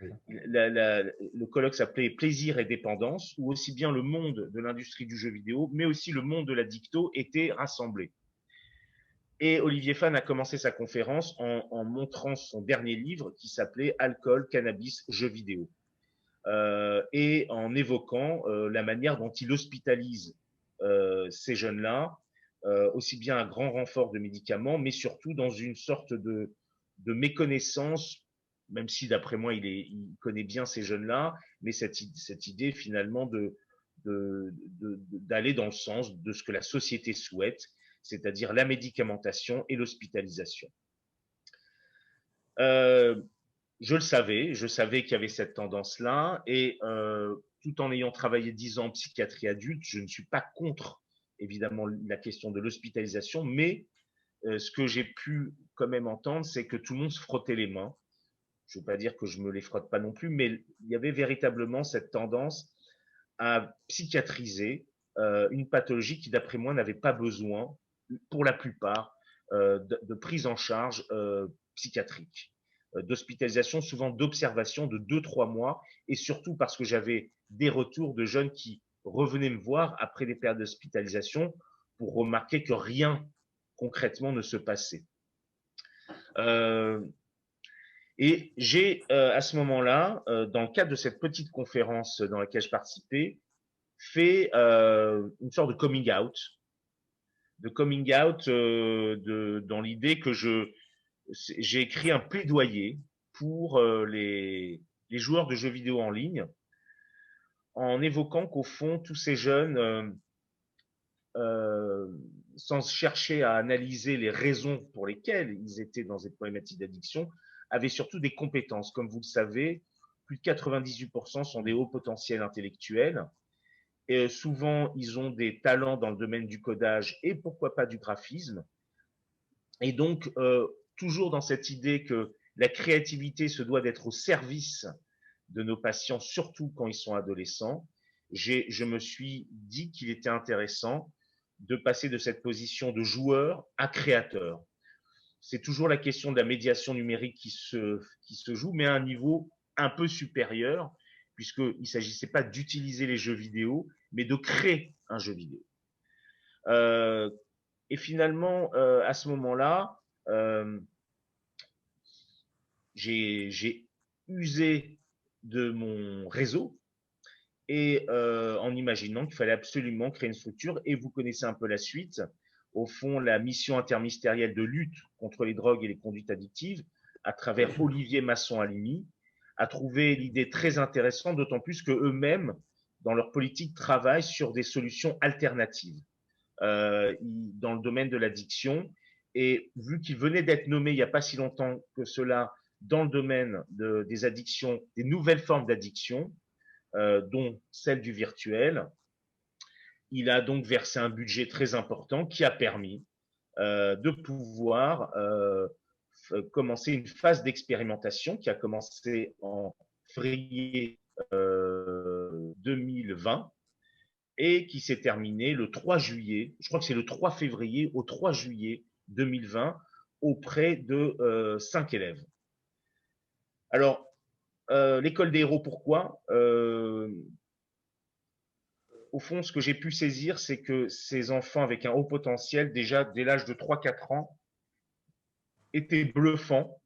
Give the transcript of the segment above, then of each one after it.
Oui. Le colloque s'appelait Plaisir et dépendance, où aussi bien le monde de l'industrie du jeu vidéo, mais aussi le monde de la dicto étaient rassemblés. Et Olivier Fan a commencé sa conférence en montrant son dernier livre qui s'appelait Alcool, cannabis, jeux vidéo. Et en évoquant la manière dont il hospitalise ces jeunes-là, aussi bien à grand renfort de médicaments, mais surtout dans une sorte de méconnaissance, même si d'après moi il connaît bien ces jeunes-là, mais cette idée finalement d'aller dans le sens de ce que la société souhaite, c'est-à-dire la médicamentation et l'hospitalisation. Euh, je savais qu'il y avait cette tendance-là, et tout en ayant travaillé 10 ans en psychiatrie adulte, je ne suis pas contre évidemment la question de l'hospitalisation, mais ce que j'ai pu quand même entendre, c'est que tout le monde se frottait les mains. Je ne veux pas dire que je me les frotte pas non plus, mais il y avait véritablement cette tendance à psychiatriser une pathologie qui, d'après moi, n'avait pas besoin, pour la plupart, de prise en charge psychiatrique, d'hospitalisation, souvent d'observation de 2-3 mois, et surtout parce que j'avais des retours de jeunes qui revenaient me voir après des périodes d'hospitalisation pour remarquer que rien concrètement ne se passait. Euh, et j'ai à ce moment-là, dans le cadre de cette petite conférence dans laquelle je participais, fait une sorte de coming out dans l'idée que j'ai écrit un plaidoyer pour les joueurs de jeux vidéo en ligne, en évoquant qu'au fond tous ces jeunes, euh, sans chercher à analyser les raisons pour lesquelles ils étaient dans cette problématique d'addiction, avaient surtout des compétences. Comme vous le savez, plus de 98% sont des hauts potentiels intellectuels. Et souvent, ils ont des talents dans le domaine du codage et pourquoi pas du graphisme. Et donc, toujours dans cette idée que la créativité se doit d'être au service de nos patients, surtout quand ils sont adolescents, je me suis dit qu'il était intéressant de passer de cette position de joueur à créateur. C'est toujours la question de la médiation numérique qui se joue, mais à un niveau un peu supérieur, puisqu'il ne s'agissait pas d'utiliser les jeux vidéo, mais de créer un jeu vidéo. Euh, et finalement, à ce moment-là, euh, j'ai usé de mon réseau et en imaginant qu'il fallait absolument créer une structure. Et vous connaissez un peu la suite. Au fond, la mission interministérielle de lutte contre les drogues et les conduites addictives, à travers Olivier Masson-Alimi, a trouvé l'idée très intéressante, d'autant plus que eux-mêmes, dans leur politique, travaillent sur des solutions alternatives dans le domaine de l'addiction. Et vu qu'il venait d'être nommé il n'y a pas si longtemps que cela dans le domaine des addictions, des nouvelles formes d'addiction, dont celle du virtuel, il a donc versé un budget très important qui a permis de pouvoir commencer une phase d'expérimentation qui a commencé en février 2020 et qui s'est terminée le 3 juillet, je crois que c'est le 3 février au 3 juillet 2020 auprès de 5 élèves. Alors, l'école des héros, pourquoi au fond, ce que j'ai pu saisir, c'est que ces enfants avec un haut potentiel, déjà dès l'âge de 3-4 ans, étaient bluffants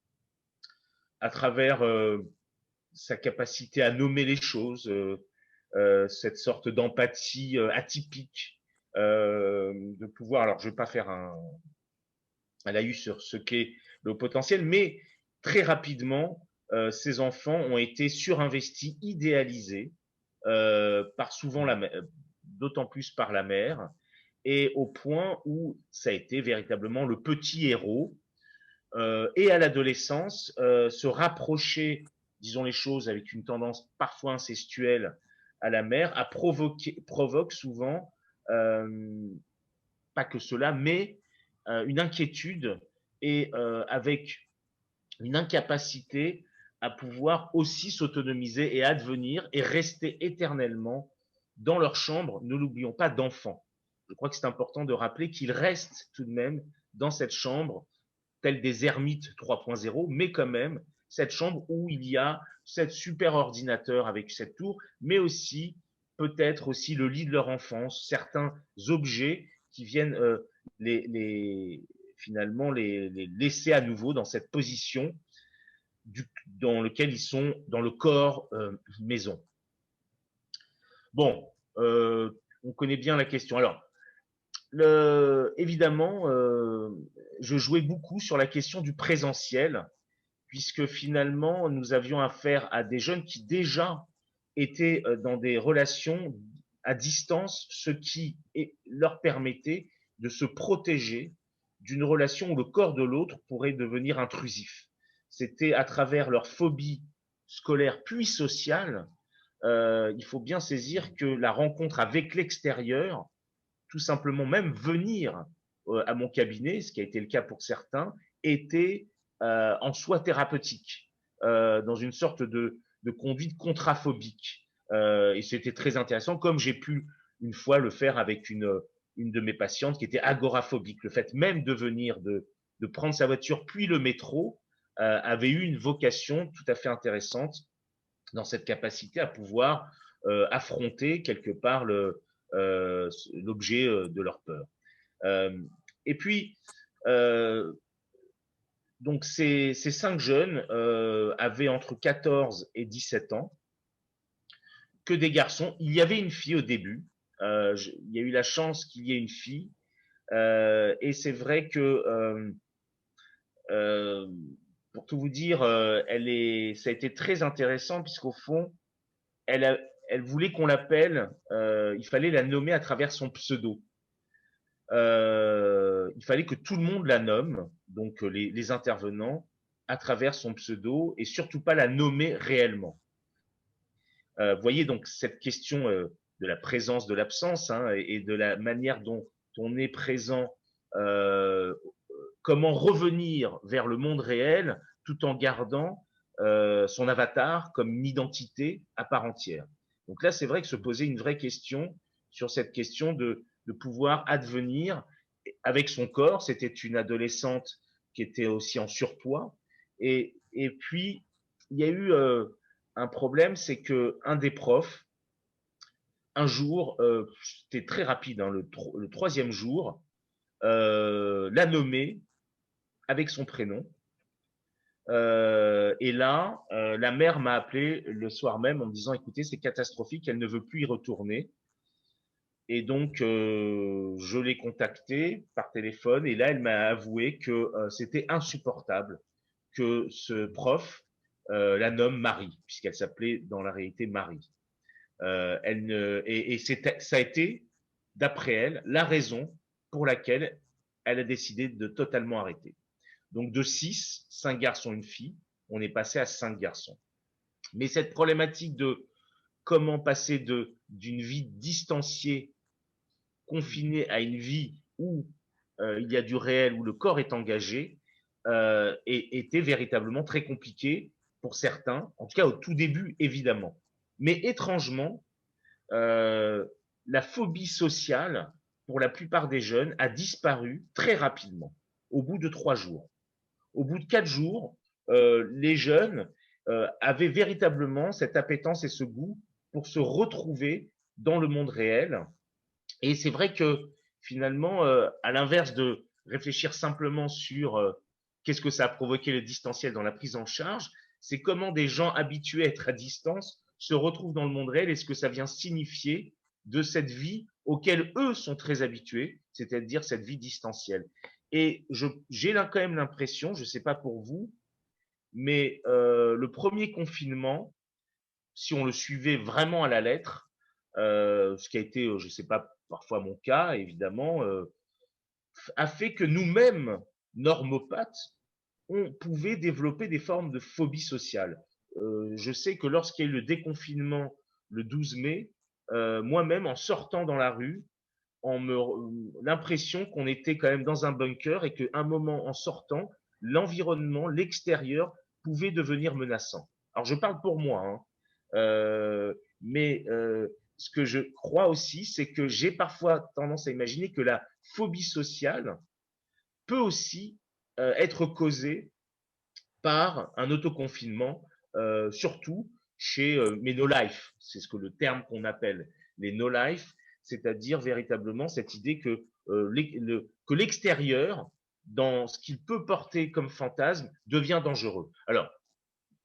à travers sa capacité à nommer les choses, cette sorte d'empathie atypique, de pouvoir. Alors, je ne vais pas faire un laïus sur ce qu'est le haut potentiel, mais très rapidement, ces enfants ont été surinvestis, idéalisés, par souvent d'autant plus par la mère, et au point où ça a été véritablement le petit héros. Et à l'adolescence, se rapprocher, disons les choses, avec une tendance parfois incestuelle à la mère, provoque souvent, pas que cela, mais une inquiétude et avec une incapacité à pouvoir aussi s'autonomiser et advenir et rester éternellement dans leur chambre. Ne l'oublions pas, d'enfants. Je crois que c'est important de rappeler qu'ils restent tout de même dans cette chambre, tels des ermites 3.0, mais quand même cette chambre où il y a cette super ordinateur avec cette tour, mais aussi peut-être aussi le lit de leur enfance, certains objets qui viennent finalement les laisser à nouveau dans cette position dans lequel ils sont dans le corps maison. Bon, on connaît bien la question. Alors, évidemment, je jouais beaucoup sur la question du présentiel, puisque finalement, nous avions affaire à des jeunes qui déjà étaient dans des relations à distance, ce qui leur permettait de se protéger d'une relation où le corps de l'autre pourrait devenir intrusif. C'était à travers leur phobie scolaire puis sociale, il faut bien saisir que la rencontre avec l'extérieur, tout simplement même venir à mon cabinet, ce qui a été le cas pour certains, était en soi thérapeutique, dans une sorte de conduite contraphobique. Et c'était très intéressant, comme j'ai pu une fois le faire avec une de mes patientes qui était agoraphobique. Le fait même de venir, de prendre sa voiture puis le métro, avait eu une vocation tout à fait intéressante dans cette capacité à pouvoir affronter quelque part l'objet de leur peur. Euh, et puis, euh, donc ces 5 jeunes avaient entre 14 et 17 ans, que des garçons. Il y avait une fille au début. Il y a eu la chance qu'il y ait une fille. Et c'est vrai que, euh, pour tout vous dire, ça a été très intéressant puisqu'au fond, elle, a, elle voulait qu'on l'appelle, il fallait la nommer à travers son pseudo. Il fallait que tout le monde la nomme, donc les intervenants, à travers son pseudo et surtout pas la nommer réellement. Voyez donc cette question de la présence, de l'absence hein, et de la manière dont on est présent, comment revenir vers le monde réel tout en gardant son avatar comme une identité à part entière. Donc là, c'est vrai que se poser une vraie question sur cette question de pouvoir advenir avec son corps. C'était une adolescente qui était aussi en surpoids. Et puis, il y a eu un problème, c'est que un des profs, un jour, c'était très rapide, hein, le troisième jour, l'a nommé avec son prénom. Et là, la mère m'a appelé le soir même en me disant, écoutez, c'est catastrophique, elle ne veut plus y retourner. Et donc, je l'ai contactée par téléphone et là, elle m'a avoué que c'était insupportable que ce prof la nomme Marie, puisqu'elle s'appelait dans la réalité Marie. Et ça a été, d'après elle, la raison pour laquelle elle a décidé de totalement arrêter. Donc de 6, 5 garçons, une fille, on est passé à 5 garçons. Mais cette problématique de comment passer d'une vie distanciée, confinée à une vie où il y a du réel, où le corps est engagé, était véritablement très compliqué pour certains, en tout cas au tout début évidemment. Mais étrangement, euh, la phobie sociale, pour la plupart des jeunes, a disparu très rapidement, au bout de 3 jours. Au bout de 4 jours, les jeunes avaient véritablement cette appétence et ce goût pour se retrouver dans le monde réel. Et c'est vrai que finalement, à l'inverse de réfléchir simplement sur qu'est-ce que ça a provoqué le distanciel dans la prise en charge, c'est comment des gens habitués à être à distance se retrouvent dans le monde réel et ce que ça vient signifier de cette vie auquel eux sont très habitués, c'est-à-dire cette vie distancielle. Et j'ai là quand même l'impression, je ne sais pas pour vous, mais le premier confinement, si on le suivait vraiment à la lettre, ce qui a été, je ne sais pas, parfois mon cas, évidemment, a fait que nous-mêmes, normopathes, on pouvait développer des formes de phobie sociale. Je sais que lorsqu'il y a eu le déconfinement le 12 mai, moi-même, en sortant dans la rue, l'impression qu'on était quand même dans un bunker et qu'à un moment, en sortant, l'environnement, l'extérieur, pouvait devenir menaçant. Alors, je parle pour moi, hein, mais ce que je crois aussi, c'est que j'ai parfois tendance à imaginer que la phobie sociale peut aussi être causée par un autoconfinement surtout chez mes no-life, c'est ce que le terme qu'on appelle les no-life, c'est-à-dire véritablement cette idée que l'extérieur, dans ce qu'il peut porter comme fantasme, devient dangereux. Alors,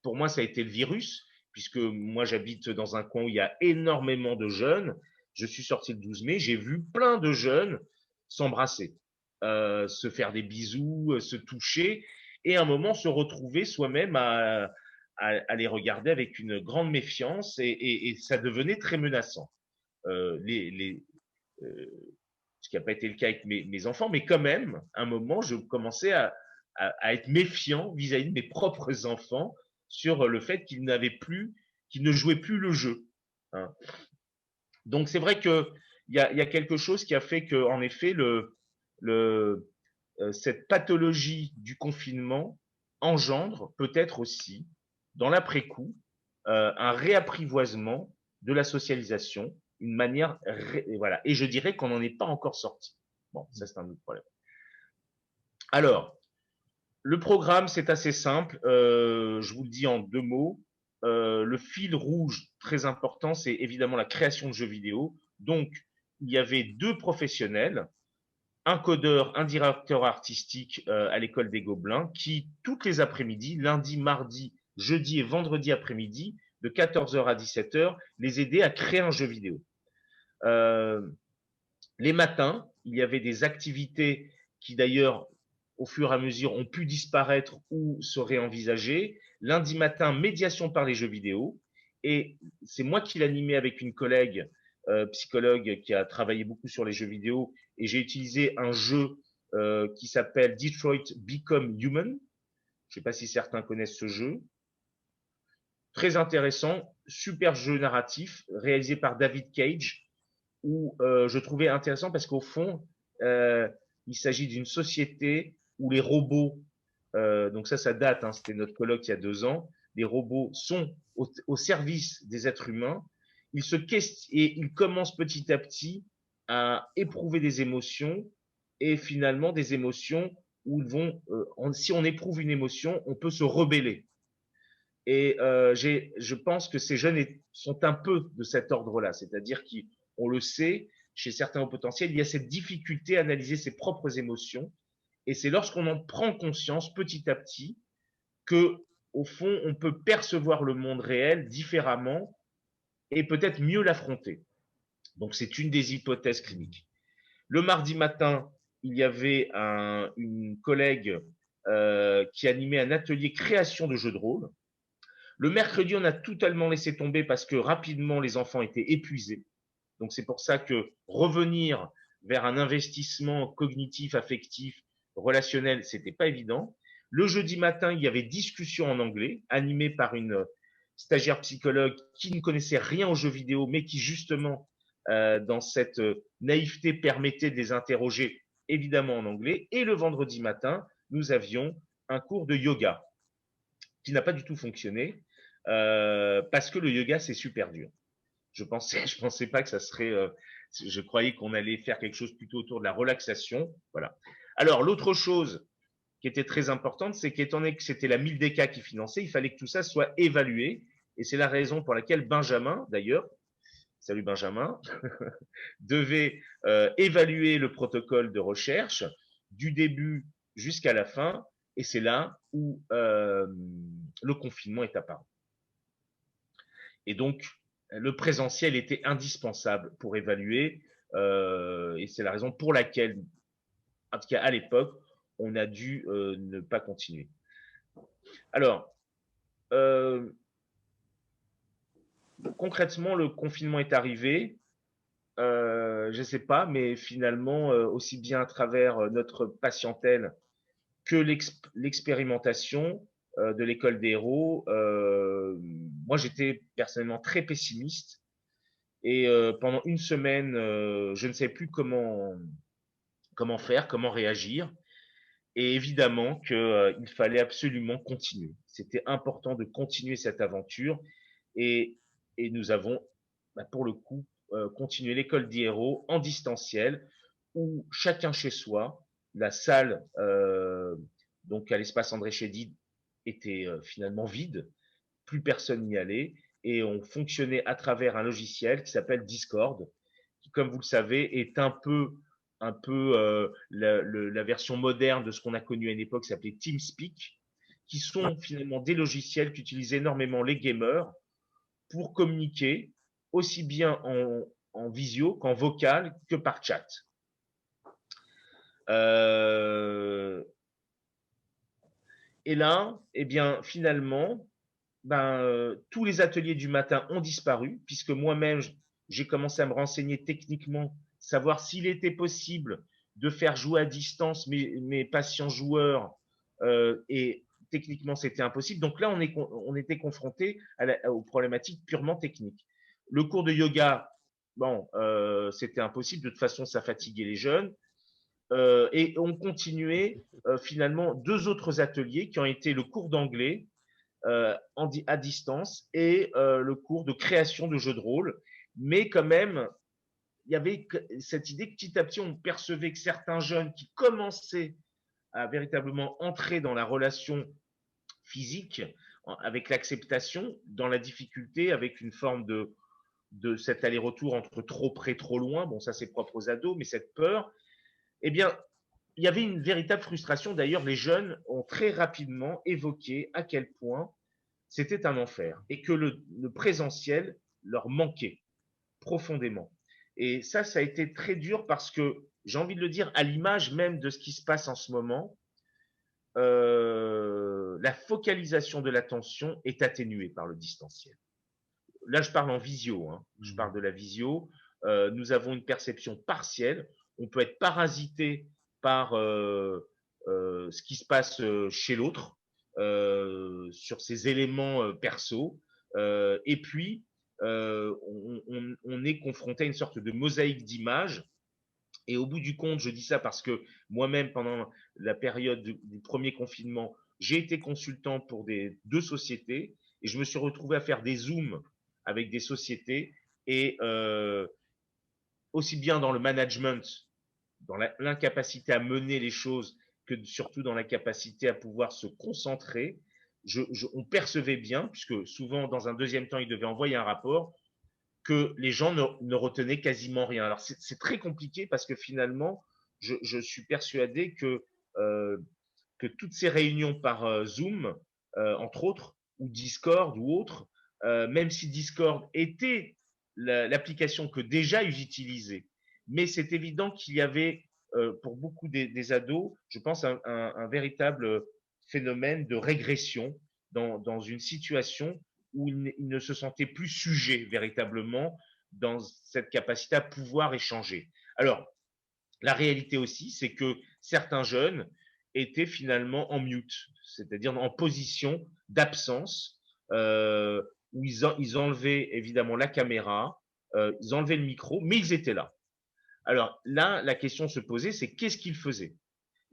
pour moi, ça a été le virus, puisque moi, j'habite dans un coin où il y a énormément de jeunes. Je suis sorti le 12 mai, j'ai vu plein de jeunes s'embrasser, se faire des bisous, se toucher, et à un moment se retrouver soi-même à les regarder avec une grande méfiance, et ça devenait très menaçant. Euh, les, les, euh, ce qui n'a pas été le cas avec mes enfants, mais quand même, à un moment, je commençais à être méfiant vis-à-vis de mes propres enfants sur le fait qu'ils qu'ils ne jouaient plus le jeu. Hein. Donc c'est vrai que il y a quelque chose qui a fait que, en effet, le, cette pathologie du confinement engendre peut-être aussi, dans l'après-coup, un réapprivoisement de la socialisation, une manière, voilà. Et je dirais qu'on n'en est pas encore sorti. Bon, ça c'est un autre problème. Alors, le programme, c'est assez simple. Je vous le dis en deux mots. Le fil rouge très important, c'est évidemment la création de jeux vidéo. Donc, il y avait deux professionnels, un codeur, un directeur artistique à l'école des Gobelins, qui, toutes les après-midi, lundi, mardi, jeudi et vendredi après-midi, de 14h à 17h, les aidaient à créer un jeu vidéo. Euh, les matins, il y avait des activités qui d'ailleurs, au fur et à mesure, ont pu disparaître ou seraient envisagées. Lundi matin, médiation par les jeux vidéo. Et c'est moi qui l'animais avec une collègue psychologue qui a travaillé beaucoup sur les jeux vidéo. Et j'ai utilisé un jeu qui s'appelle Detroit Become Human. Je ne sais pas si certains connaissent ce jeu. Très intéressant, super jeu narratif réalisé par David Cage, où je trouvais intéressant parce qu'au fond, il s'agit d'une société où les robots, donc ça date, hein, c'était notre colloque il y a 2 ans, les robots sont au service des êtres humains, et ils commencent petit à petit à éprouver des émotions, et finalement des émotions où ils vont, si on éprouve une émotion, on peut se rebeller. Et je pense que ces jeunes sont un peu de cet ordre-là, c'est-à-dire qu'on le sait, chez certains hauts potentiels, il y a cette difficulté à analyser ses propres émotions. Et c'est lorsqu'on en prend conscience petit à petit que, au fond, on peut percevoir le monde réel différemment et peut-être mieux l'affronter. Donc, c'est une des hypothèses cliniques. Le mardi matin, il y avait une collègue qui animait un atelier création de jeux de rôle. Le mercredi, on a totalement laissé tomber parce que rapidement, les enfants étaient épuisés. Donc, c'est pour ça que revenir vers un investissement cognitif, affectif, relationnel, c'était pas évident. Le jeudi matin, il y avait discussion en anglais, animée par une stagiaire psychologue qui ne connaissait rien aux jeux vidéo, mais qui justement, dans cette naïveté, permettait de les interroger, évidemment en anglais. Et le vendredi matin, nous avions un cours de yoga qui n'a pas du tout fonctionné parce que le yoga, c'est super dur. Je pensais pas que ça serait. Je croyais qu'on allait faire quelque chose plutôt autour de la relaxation. Voilà. Alors, l'autre chose qui était très importante, c'est qu'étant donné que c'était la Mildeka qui finançait, il fallait que tout ça soit évalué. Et c'est la raison pour laquelle Benjamin, d'ailleurs, salut Benjamin, devait évaluer le protocole de recherche du début jusqu'à la fin. Et c'est là où le confinement est apparu. Et donc, le présentiel était indispensable pour évaluer. Et c'est la raison pour laquelle, en tout cas à l'époque, on a dû ne pas continuer. Alors, euh, concrètement, le confinement est arrivé. Je ne sais pas, mais finalement, aussi bien à travers notre patientèle que l'expérimentation de l'école des héros, moi j'étais personnellement très pessimiste. Et pendant une semaine, je ne savais plus comment faire, comment réagir. Et évidemment qu'il fallait absolument continuer. C'était important de continuer cette aventure. Et, et nous avons, pour le coup, continué l'école des héros en distanciel, où chacun chez soi, la salle, donc à l'espace André Chédid, était finalement vide. plus personne n'y allait et on fonctionnait à travers un logiciel qui s'appelle Discord, qui, comme vous le savez, est un peu la version moderne de ce qu'on a connu à une époque, qui s'appelait TeamSpeak, qui sont finalement des logiciels qu'utilisent énormément les gamers pour communiquer aussi bien en visio qu'en vocal que par chat. Et là, eh bien, finalement, tous les ateliers du matin ont disparu, puisque moi-même, j'ai commencé à me renseigner techniquement, savoir s'il était possible de faire jouer à distance mes patients joueurs, et techniquement, c'était impossible. Donc là, on était confronté aux problématiques purement techniques. Le cours de yoga, bon, c'était impossible. De toute façon, ça fatiguait les jeunes. Et on continuait finalement 2 autres ateliers qui ont été le cours d'anglais à distance et le cours de création de jeux de rôle. Mais quand même, il y avait cette idée que petit à petit, on percevait que certains jeunes qui commençaient à véritablement entrer dans la relation physique, avec l'acceptation, dans la difficulté, avec une forme de cet aller-retour entre trop près, trop loin. Bon, ça c'est propre aux ados, mais cette peur, eh bien, il y avait une véritable frustration. D'ailleurs, les jeunes ont très rapidement évoqué à quel point c'était un enfer et que le présentiel leur manquait profondément. Et ça a été très dur parce que, j'ai envie de le dire, à l'image même de ce qui se passe en ce moment, la focalisation de l'attention est atténuée par le distanciel. Là, je parle en visio, hein. Je parle de la visio. Nous avons une perception partielle. On peut être parasité par ce qui se passe chez l'autre, sur ses éléments perso. Et puis, on est confronté à une sorte de mosaïque d'images. Et au bout du compte, je dis ça parce que moi-même, pendant la période du premier confinement, j'ai été consultant pour 2 sociétés et je me suis retrouvé à faire des zooms avec des sociétés et aussi bien dans le management, dans l'incapacité à mener les choses, que surtout dans la capacité à pouvoir se concentrer. On percevait bien, puisque souvent dans un deuxième temps, ils devaient envoyer un rapport, que les gens ne retenaient quasiment rien. Alors c'est très compliqué parce que finalement, je suis persuadé que toutes ces réunions par Zoom, entre autres, ou Discord ou autres, même si Discord était l'application que déjà ils utilisaient, mais c'est évident qu'il y avait pour beaucoup des ados, je pense, un véritable phénomène de régression dans une situation où ils ne se sentaient plus sujets véritablement dans cette capacité à pouvoir échanger. Alors, la réalité aussi, c'est que certains jeunes étaient finalement en mute, c'est-à-dire en position d'absence, où ils enlevaient évidemment la caméra, ils enlevaient le micro, mais ils étaient là. Alors là, la question se posait, c'est qu'est-ce qu'ils faisaient?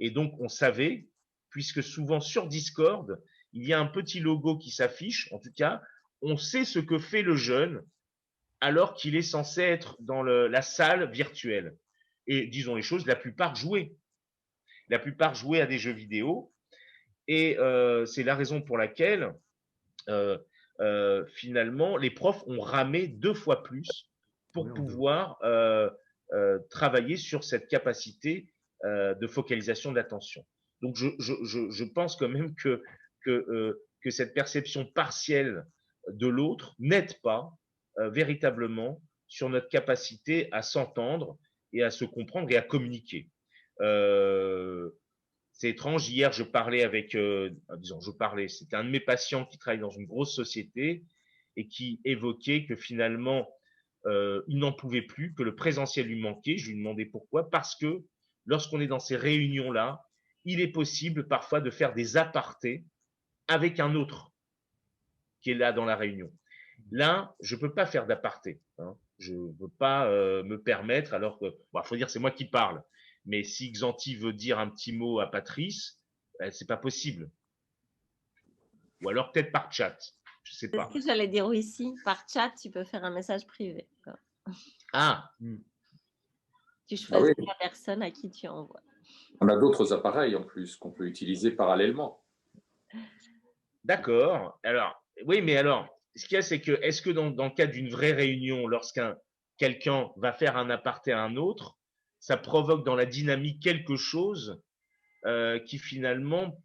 Et donc, on savait, puisque souvent sur Discord, il y a un petit logo qui s'affiche, en tout cas, on sait ce que fait le jeune alors qu'il est censé être dans la salle virtuelle. Et disons les choses, la plupart jouaient. La plupart jouaient à des jeux vidéo. Et c'est la raison pour laquelle, finalement, les profs ont ramé 2 fois plus pour pouvoir travailler sur cette capacité de focalisation de l'attention. Donc, je pense quand même que cette perception partielle de l'autre n'aide pas véritablement sur notre capacité à s'entendre et à se comprendre et à communiquer. C'est étrange. Hier, je parlais avec, c'était un de mes patients qui travaille dans une grosse société et qui évoquait que finalement, il n'en pouvait plus, que le présentiel lui manquait. Je lui demandais pourquoi. Parce que lorsqu'on est dans ces réunions-là, il est possible parfois de faire des apartés avec un autre qui est là dans la réunion. Là, je ne peux pas faire d'aparté. Hein. Je ne veux pas me permettre, alors que, bon, faut dire, c'est moi qui parle. Mais si Xanthi veut dire un petit mot à Patrice, c'est pas possible. Ou alors peut-être par chat. Je sais pas. C'est ce que j'allais dire aussi. Par chat, tu peux faire un message privé. Ah. Tu choisis la personne à qui tu envoies. On a d'autres appareils en plus qu'on peut utiliser parallèlement. D'accord. Alors, Oui, mais alors, ce qu'il y a, c'est que, est-ce que dans le cadre d'une vraie réunion, quelqu'un va faire un aparté à un autre, ça provoque dans la dynamique quelque chose qui finalement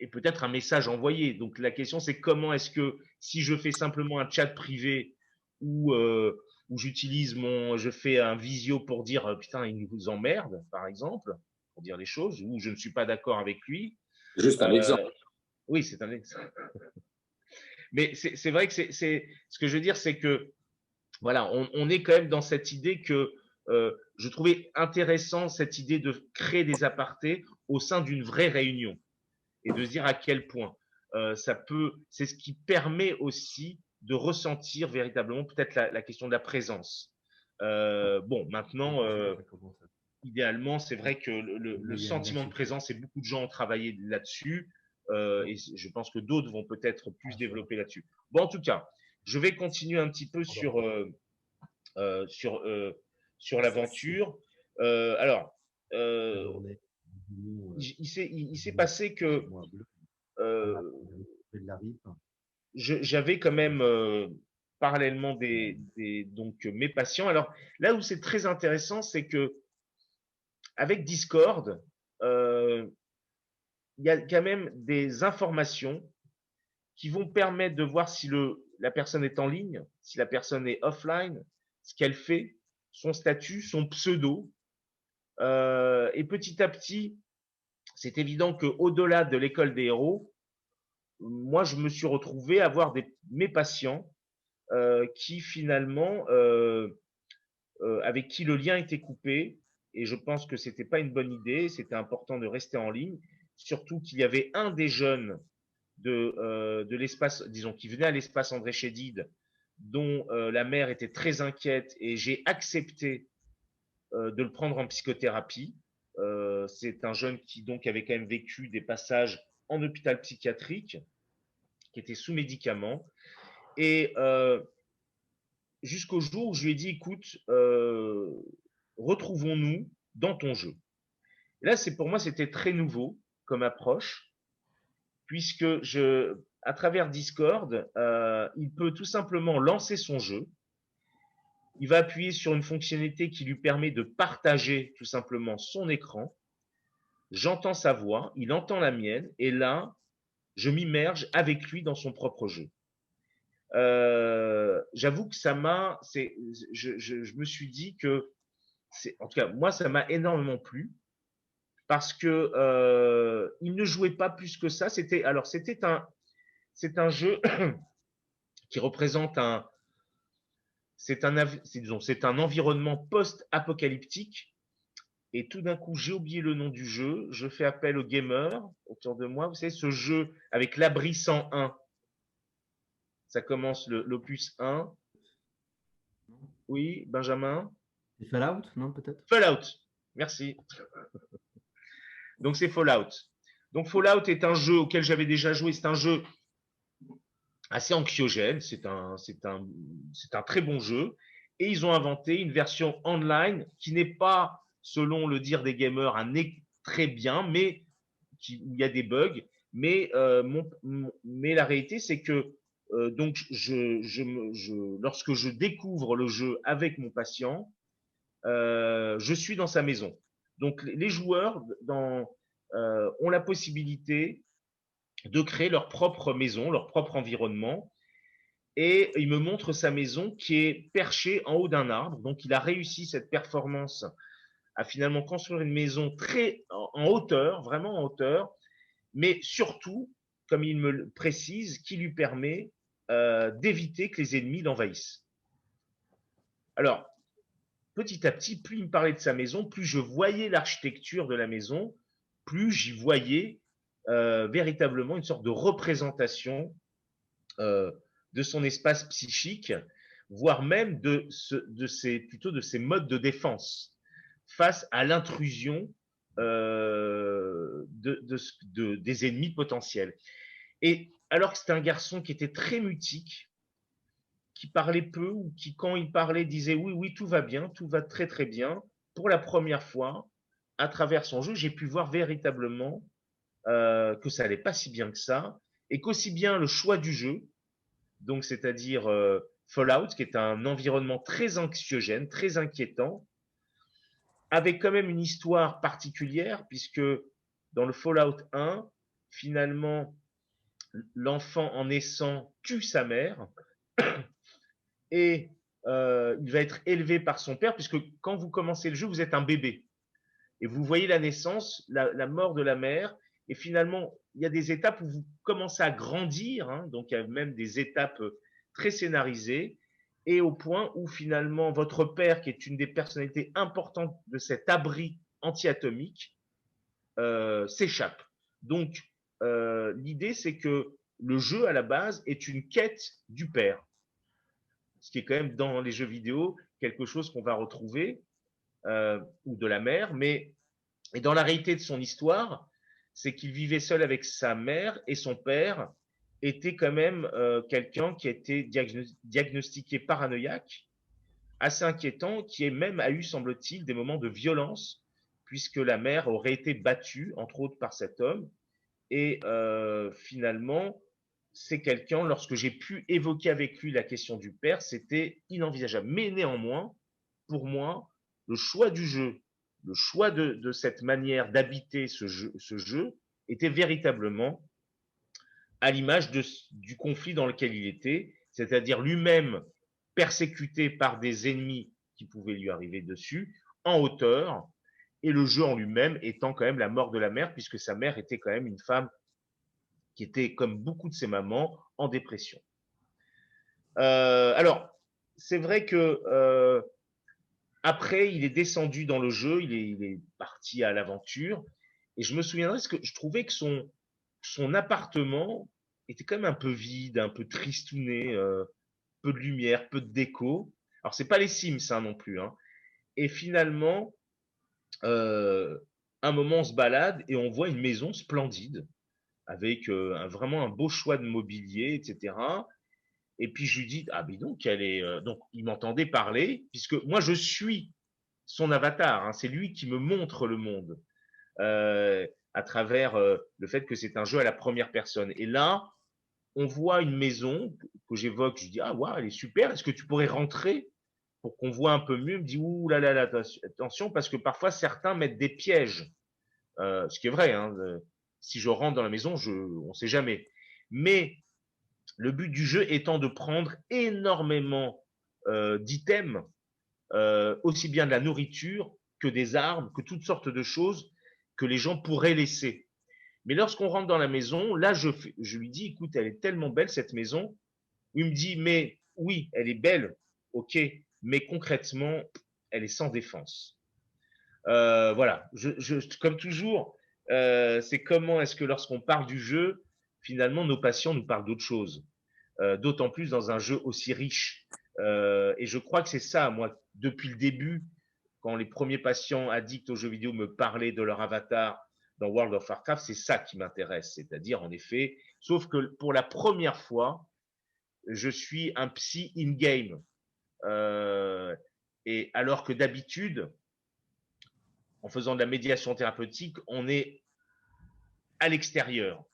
est peut-être un message envoyé. Donc la question, c'est comment est-ce que si je fais simplement un chat privé ou où je fais un visio pour dire putain, il nous emmerde, par exemple, pour dire les choses, ou je ne suis pas d'accord avec lui. Juste un exemple. Oui, c'est un exemple. Mais c'est vrai que ce que je veux dire, c'est que voilà, on est quand même dans cette idée que je trouvais intéressant cette idée de créer des apartés au sein d'une vraie réunion et de se dire à quel point c'est ce qui permet aussi de ressentir véritablement peut-être la question de la présence. Bon, maintenant, idéalement, c'est vrai que le sentiment de présence, et beaucoup de gens ont travaillé là-dessus, et je pense que d'autres vont peut-être plus développer là-dessus. Bon, en tout cas, je vais continuer un petit peu euh, sur, euh, sur l'aventure. Alors, il s'est passé que j'avais quand même parallèlement donc mes patients. Alors là où c'est très intéressant, c'est que avec Discord, il y a quand même des informations qui vont permettre de voir si la personne est en ligne, si la personne est offline, ce qu'elle fait, son statut, son pseudo. Et petit à petit, c'est évident qu'au-delà de l'école des héros, moi, je me suis retrouvé à voir mes patients qui finalement, avec qui le lien était coupé. Et je pense que c'était pas une bonne idée. C'était important de rester en ligne, surtout qu'il y avait un des jeunes de l'espace, disons, qui venait à l'espace André Chédid, dont la mère était très inquiète, et j'ai accepté de le prendre en psychothérapie. C'est un jeune qui donc avait quand même vécu des passages en hôpital psychiatrique, qui était sous médicaments. Et jusqu'au jour où je lui ai dit, écoute, retrouvons-nous dans ton jeu. Et là, pour moi, c'était très nouveau comme approche, puisque à travers Discord, il peut tout simplement lancer son jeu. Il va appuyer sur une fonctionnalité qui lui permet de partager tout simplement son écran. J'entends sa voix, il entend la mienne, et là, je m'immerge avec lui dans son propre jeu. J'avoue que je me suis dit que, en tout cas, moi, ça m'a énormément plu parce que il ne jouait pas plus que ça. C'est un jeu qui représente c'est un environnement post-apocalyptique. Et tout d'un coup, j'ai oublié le nom du jeu. Je fais appel aux gamers autour de moi. Vous savez, ce jeu avec l'abri 101. Ça commence l'opus 1. Oui, Benjamin. C'est Fallout, non, peut-être? Fallout. Merci. Donc, c'est Fallout. Donc, Fallout est un jeu auquel j'avais déjà joué. C'est un jeu assez anxiogène. C'est un très bon jeu. Et ils ont inventé une version online qui n'est pas, selon le dire des gamers, très bien, mais il y a des bugs. Mais la réalité, c'est que donc lorsque je découvre le jeu avec mon patient, je suis dans sa maison. Donc les joueurs ont la possibilité de créer leur propre maison, leur propre environnement. Et il me montre sa maison qui est perchée en haut d'un arbre. Donc il a réussi cette performance à finalement construire une maison très en hauteur, vraiment en hauteur, mais surtout, comme il me le précise, qui lui permet d'éviter que les ennemis l'envahissent. Alors, petit à petit, plus il me parlait de sa maison, plus je voyais l'architecture de la maison, plus j'y voyais véritablement une sorte de représentation de son espace psychique, voire même plutôt de ses modes de défense face à l'intrusion des ennemis potentiels. Et alors que c'était un garçon qui était très mutique, qui parlait peu, ou qui, quand il parlait, disait oui, oui, tout va bien, tout va très, très bien, pour la première fois, à travers son jeu, j'ai pu voir véritablement que ça allait pas si bien que ça, et qu'aussi bien le choix du jeu donc c'est-à-dire Fallout, qui est un environnement très anxiogène, très inquiétant, avec quand même une histoire particulière, puisque dans le Fallout 1, finalement, l'enfant en naissant tue sa mère et il va être élevé par son père, puisque quand vous commencez le jeu, vous êtes un bébé. Et vous voyez la naissance, la mort de la mère, et finalement, il y a des étapes où vous commencez à grandir, hein, donc il y a même des étapes très scénarisées, et au point où finalement votre père, qui est une des personnalités importantes de cet abri anti-atomique, s'échappe. Donc, l'idée, c'est que le jeu, à la base, est une quête du père, ce qui est quand même dans les jeux vidéo quelque chose qu'on va retrouver, ou de la mère, mais et dans la réalité de son histoire, c'est qu'il vivait seul avec sa mère et son père était quand même quelqu'un qui a été diagnostiqué paranoïaque, assez inquiétant, qui est même a eu, semble-t-il, des moments de violence, puisque la mère aurait été battue, entre autres, par cet homme. Et finalement, c'est quelqu'un, lorsque j'ai pu évoquer avec lui la question du père, c'était inenvisageable. Mais néanmoins, pour moi, le choix du jeu, le choix de cette manière d'habiter ce jeu était véritablement à l'image du conflit dans lequel il était, c'est-à-dire lui-même persécuté par des ennemis qui pouvaient lui arriver dessus, en hauteur, et le jeu en lui-même étant quand même la mort de la mère, puisque sa mère était quand même une femme qui était, comme beaucoup de ses mamans, en dépression. Alors, c'est vrai que après, il est descendu dans le jeu, il est parti à l'aventure, et je me souviendrai parce que je trouvais que son appartement était quand même un peu vide, un peu tristouné, peu de lumière, peu de déco. Alors, c'est pas les Sims, hein, non plus. Hein. Et finalement, un moment, on se balade et on voit une maison splendide avec vraiment un beau choix de mobilier, etc. Et puis je lui dis, ah mais donc elle est, donc il m'entendait parler puisque moi je suis son avatar, hein, c'est lui qui me montre le monde à travers le fait que c'est un jeu à la première personne. Et là, on voit une maison que j'évoque, je dis ah waouh, elle est super, est-ce que tu pourrais rentrer pour qu'on voit un peu mieux? Il me dit ouh là là là, attention parce que parfois certains mettent des pièges, ce qui est vrai. Hein, si je rentre dans la maison, on ne sait jamais. Mais le but du jeu étant de prendre énormément d'items, aussi bien de la nourriture que des armes, que toutes sortes de choses que les gens pourraient laisser. Mais lorsqu'on rentre dans la maison, là, je lui dis, écoute, elle est tellement belle cette maison. Il me dit, mais oui, elle est belle, ok, mais concrètement, elle est sans défense. Voilà, comme toujours, c'est comment est-ce que lorsqu'on parle du jeu, finalement, nos patients nous parlent d'autre chose. D'autant plus dans un jeu aussi riche. Et je crois que c'est ça, moi, depuis le début, quand les premiers patients addicts aux jeux vidéo me parlaient de leur avatar dans World of Warcraft, c'est ça qui m'intéresse. C'est-à-dire, en effet, sauf que pour la première fois, je suis un psy in-game. Et alors que d'habitude, en faisant de la médiation thérapeutique, on est à l'extérieur,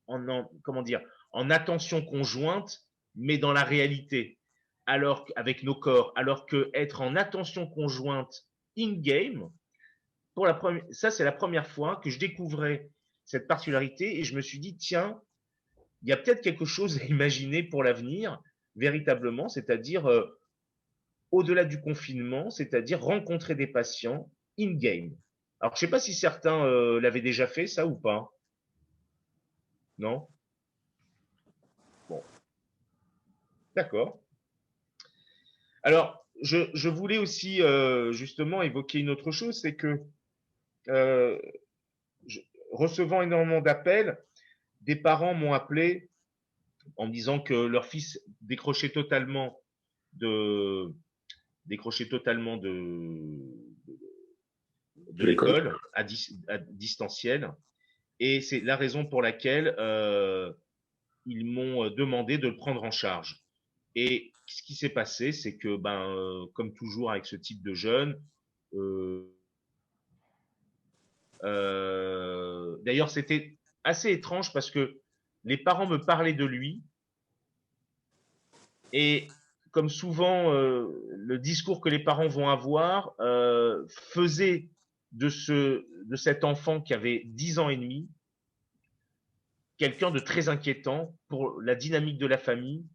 comment dire, en attention conjointe, mais dans la réalité, alors avec nos corps, alors que être en attention conjointe in-game, ça c'est la première fois que je découvrais cette particularité et je me suis dit tiens, il y a peut-être quelque chose à imaginer pour l'avenir, véritablement, c'est-à-dire au-delà du confinement, c'est-à-dire rencontrer des patients in-game. Alors, je ne sais pas si certains l'avaient déjà fait, ça ou pas. Non? Bon, d'accord. Alors, je voulais aussi justement évoquer une autre chose, c'est que euh, je, recevant énormément d'appels, des parents m'ont appelé en me disant que leur fils décrochait totalement de l'école à distanciel. Et c'est la raison pour laquelle ils m'ont demandé de le prendre en charge. Et ce qui s'est passé, c'est que, comme toujours avec ce type de jeunes, d'ailleurs, c'était assez étrange parce que les parents me parlaient de lui, Et comme souvent, le discours que les parents vont avoir faisait de cet enfant qui avait 10 ans et demi quelqu'un de très inquiétant pour la dynamique de la famille.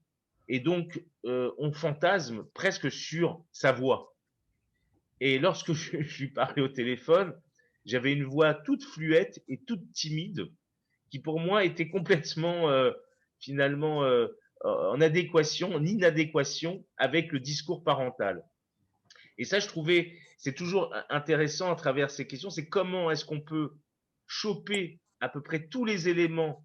Et donc, on fantasme presque sur sa voix. Et lorsque je lui parlais au téléphone, j'avais une voix toute fluette et toute timide qui pour moi était complètement finalement en adéquation, en inadéquation avec le discours parental. Et ça, je trouvais, c'est toujours intéressant à travers ces questions, c'est comment est-ce qu'on peut choper à peu près tous les éléments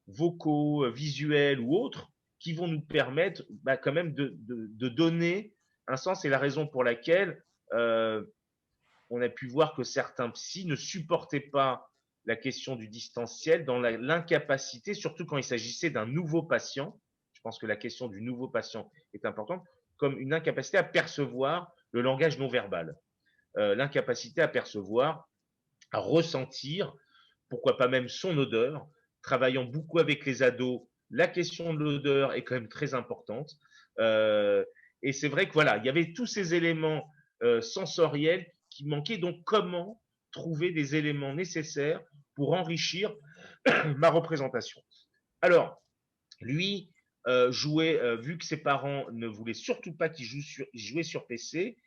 vocaux, visuels ou autres qui vont nous permettre quand même de donner un sens et la raison pour laquelle on a pu voir que certains psys ne supportaient pas la question du distanciel dans l'incapacité, surtout quand il s'agissait d'un nouveau patient. Je pense que la question du nouveau patient est importante, comme une incapacité à percevoir le langage non verbal, l'incapacité à percevoir, à ressentir, pourquoi pas même son odeur. Travaillant beaucoup avec les ados, la question de l'odeur est quand même très importante. Et c'est vrai que voilà, il y avait tous ces éléments sensoriels qui manquaient. Donc, comment trouver des éléments nécessaires pour enrichir ma représentation? Alors, lui jouait, vu que ses parents ne voulaient surtout pas qu'il jouait sur PC,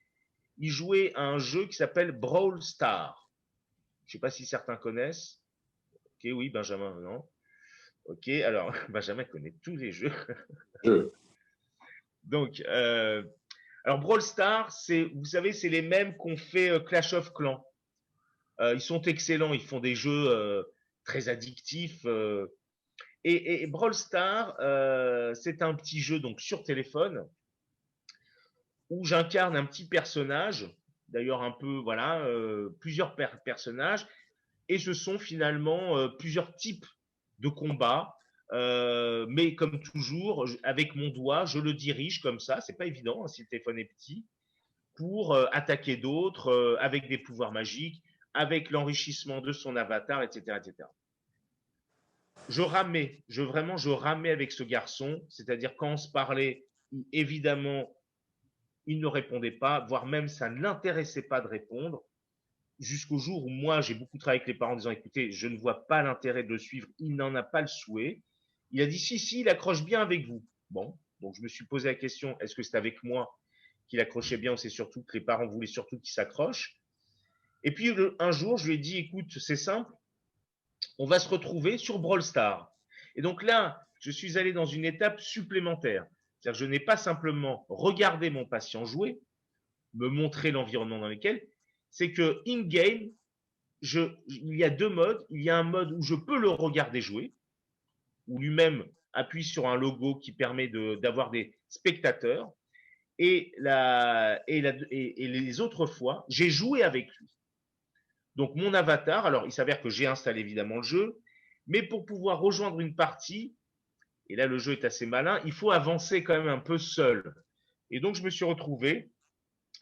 il jouait à un jeu qui s'appelle Brawl Stars. Je ne sais pas si certains connaissent. Ok, oui, Benjamin, non. Ok, alors Benjamin connaît tous les jeux. Donc, alors Brawl Stars, vous savez, c'est les mêmes qu'on fait Clash of Clans. Ils sont excellents, ils font des jeux très addictifs. Et Brawl Stars, c'est un petit jeu donc sur téléphone où j'incarne un petit personnage, d'ailleurs un peu, voilà, plusieurs personnages, et ce sont finalement plusieurs types de combats, mais comme toujours, avec mon doigt, je le dirige comme ça, c'est pas évident hein, si le téléphone est petit, pour attaquer d'autres avec des pouvoirs magiques, avec l'enrichissement de son avatar, etc., etc. Je ramais avec ce garçon, c'est-à-dire quand on se parlait, évidemment, il ne répondait pas, voire même ça ne l'intéressait pas de répondre, jusqu'au jour où moi, j'ai beaucoup travaillé avec les parents en disant, écoutez, je ne vois pas l'intérêt de le suivre, il n'en a pas le souhait. Il a dit, si, il accroche bien avec vous. Bon, donc je me suis posé la question, est-ce que c'est avec moi qu'il accrochait bien ou c'est surtout que les parents voulaient surtout qu'il s'accroche? Et puis un jour, je lui ai dit, écoute, c'est simple, on va se retrouver sur Brawl Stars. Et donc là, je suis allé dans une étape supplémentaire. C'est-à-dire que je n'ai pas simplement regardé mon patient jouer, me montrer l'environnement dans lequel, c'est que in-game, il y a deux modes. Il y a un mode où je peux le regarder jouer, où lui-même appuie sur un logo qui permet d'avoir des spectateurs. Et les autres fois, j'ai joué avec lui. Donc mon avatar, alors il s'avère que j'ai installé évidemment le jeu, mais pour pouvoir rejoindre une partie, et là le jeu est assez malin, il faut avancer quand même un peu seul. Et donc je me suis retrouvé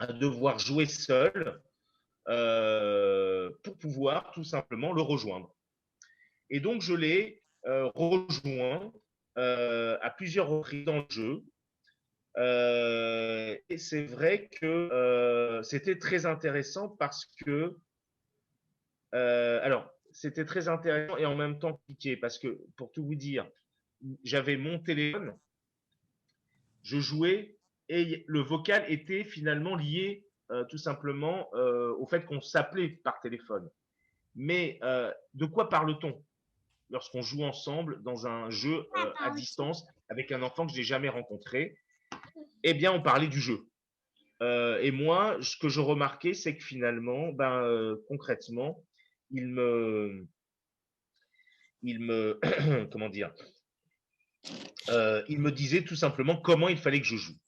à devoir jouer seul pour pouvoir tout simplement le rejoindre. Et donc je l'ai rejoint à plusieurs reprises dans le jeu. Et c'est vrai que c'était très intéressant parce que alors, c'était très intéressant et en même temps compliqué parce que, pour tout vous dire, j'avais mon téléphone, je jouais et le vocal était finalement lié tout simplement au fait qu'on s'appelait par téléphone. Mais de quoi parle-t-on lorsqu'on joue ensemble dans un jeu à distance avec un enfant que je n'ai jamais rencontré? Eh bien, on parlait du jeu. Et moi, ce que je remarquais, c'est que finalement, concrètement, il me, comment dire, il me disait tout simplement comment il fallait que je joue.